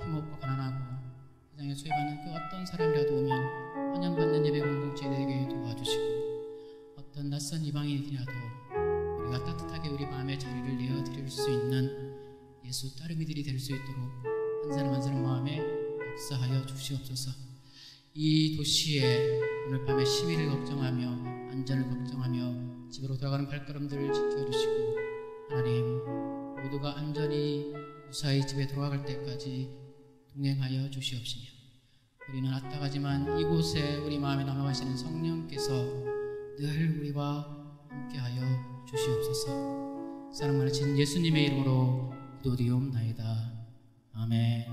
힘없고 가난하고 세상에 소외받는 그 어떤 사람이라도 오면 환영받는 예배 공동체에 되게 도와주시고 어떤 낯선 이방인이라도 우리가 따뜻하게 우리 마음의 자리를 내어드릴 수 있는 예수 따르미들이 될 수 있도록 한 사람 한 사람 마음에 역사하여 주시옵소서. 이 도시에 오늘 밤에 시위를 걱정하며 안전을 걱정하며 집으로 돌아가는 발걸음들을 지켜주시고 하나님 모두가 안전히 무사히 집에 돌아갈 때까지 동행하여 주시옵시며 우리는 아따가지만 이곳에 우리 마음에 남아가시는 성령께서 늘 우리와 함께하여 주시옵소서. 사랑 많으신 예수님의 이름으로 기도드리옵나이다. 아멘.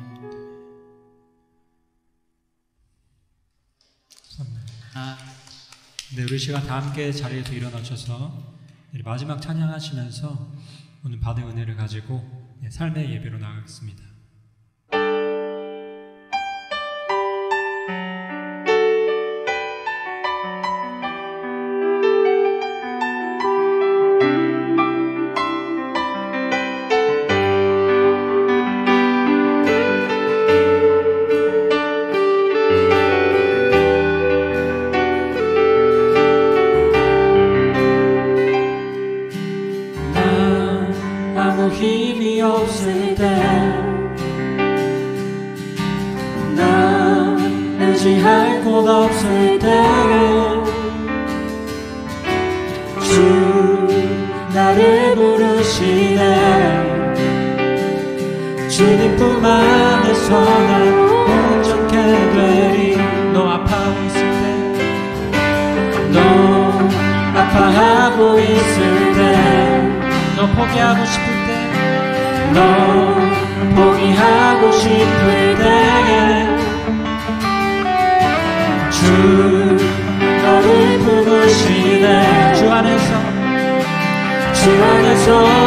네, 우리 시간 다 함께 자리에서 일어나셔서 마지막 찬양하시면서 오늘 받은 은혜를 가지고 삶의 예배로 나가겠습니다. 힘이 없을 때 나 의지할 곳 없을 때 주 나를 부르시네 주님 품 안에서 난 온전케 되리. 너 아파하고 있을 때 너 아파하고 있을 때 너 포기하고 싶을 때 너 포기하고 싶을 때에 주 너를 부르시네. 주 안에서 주 안에서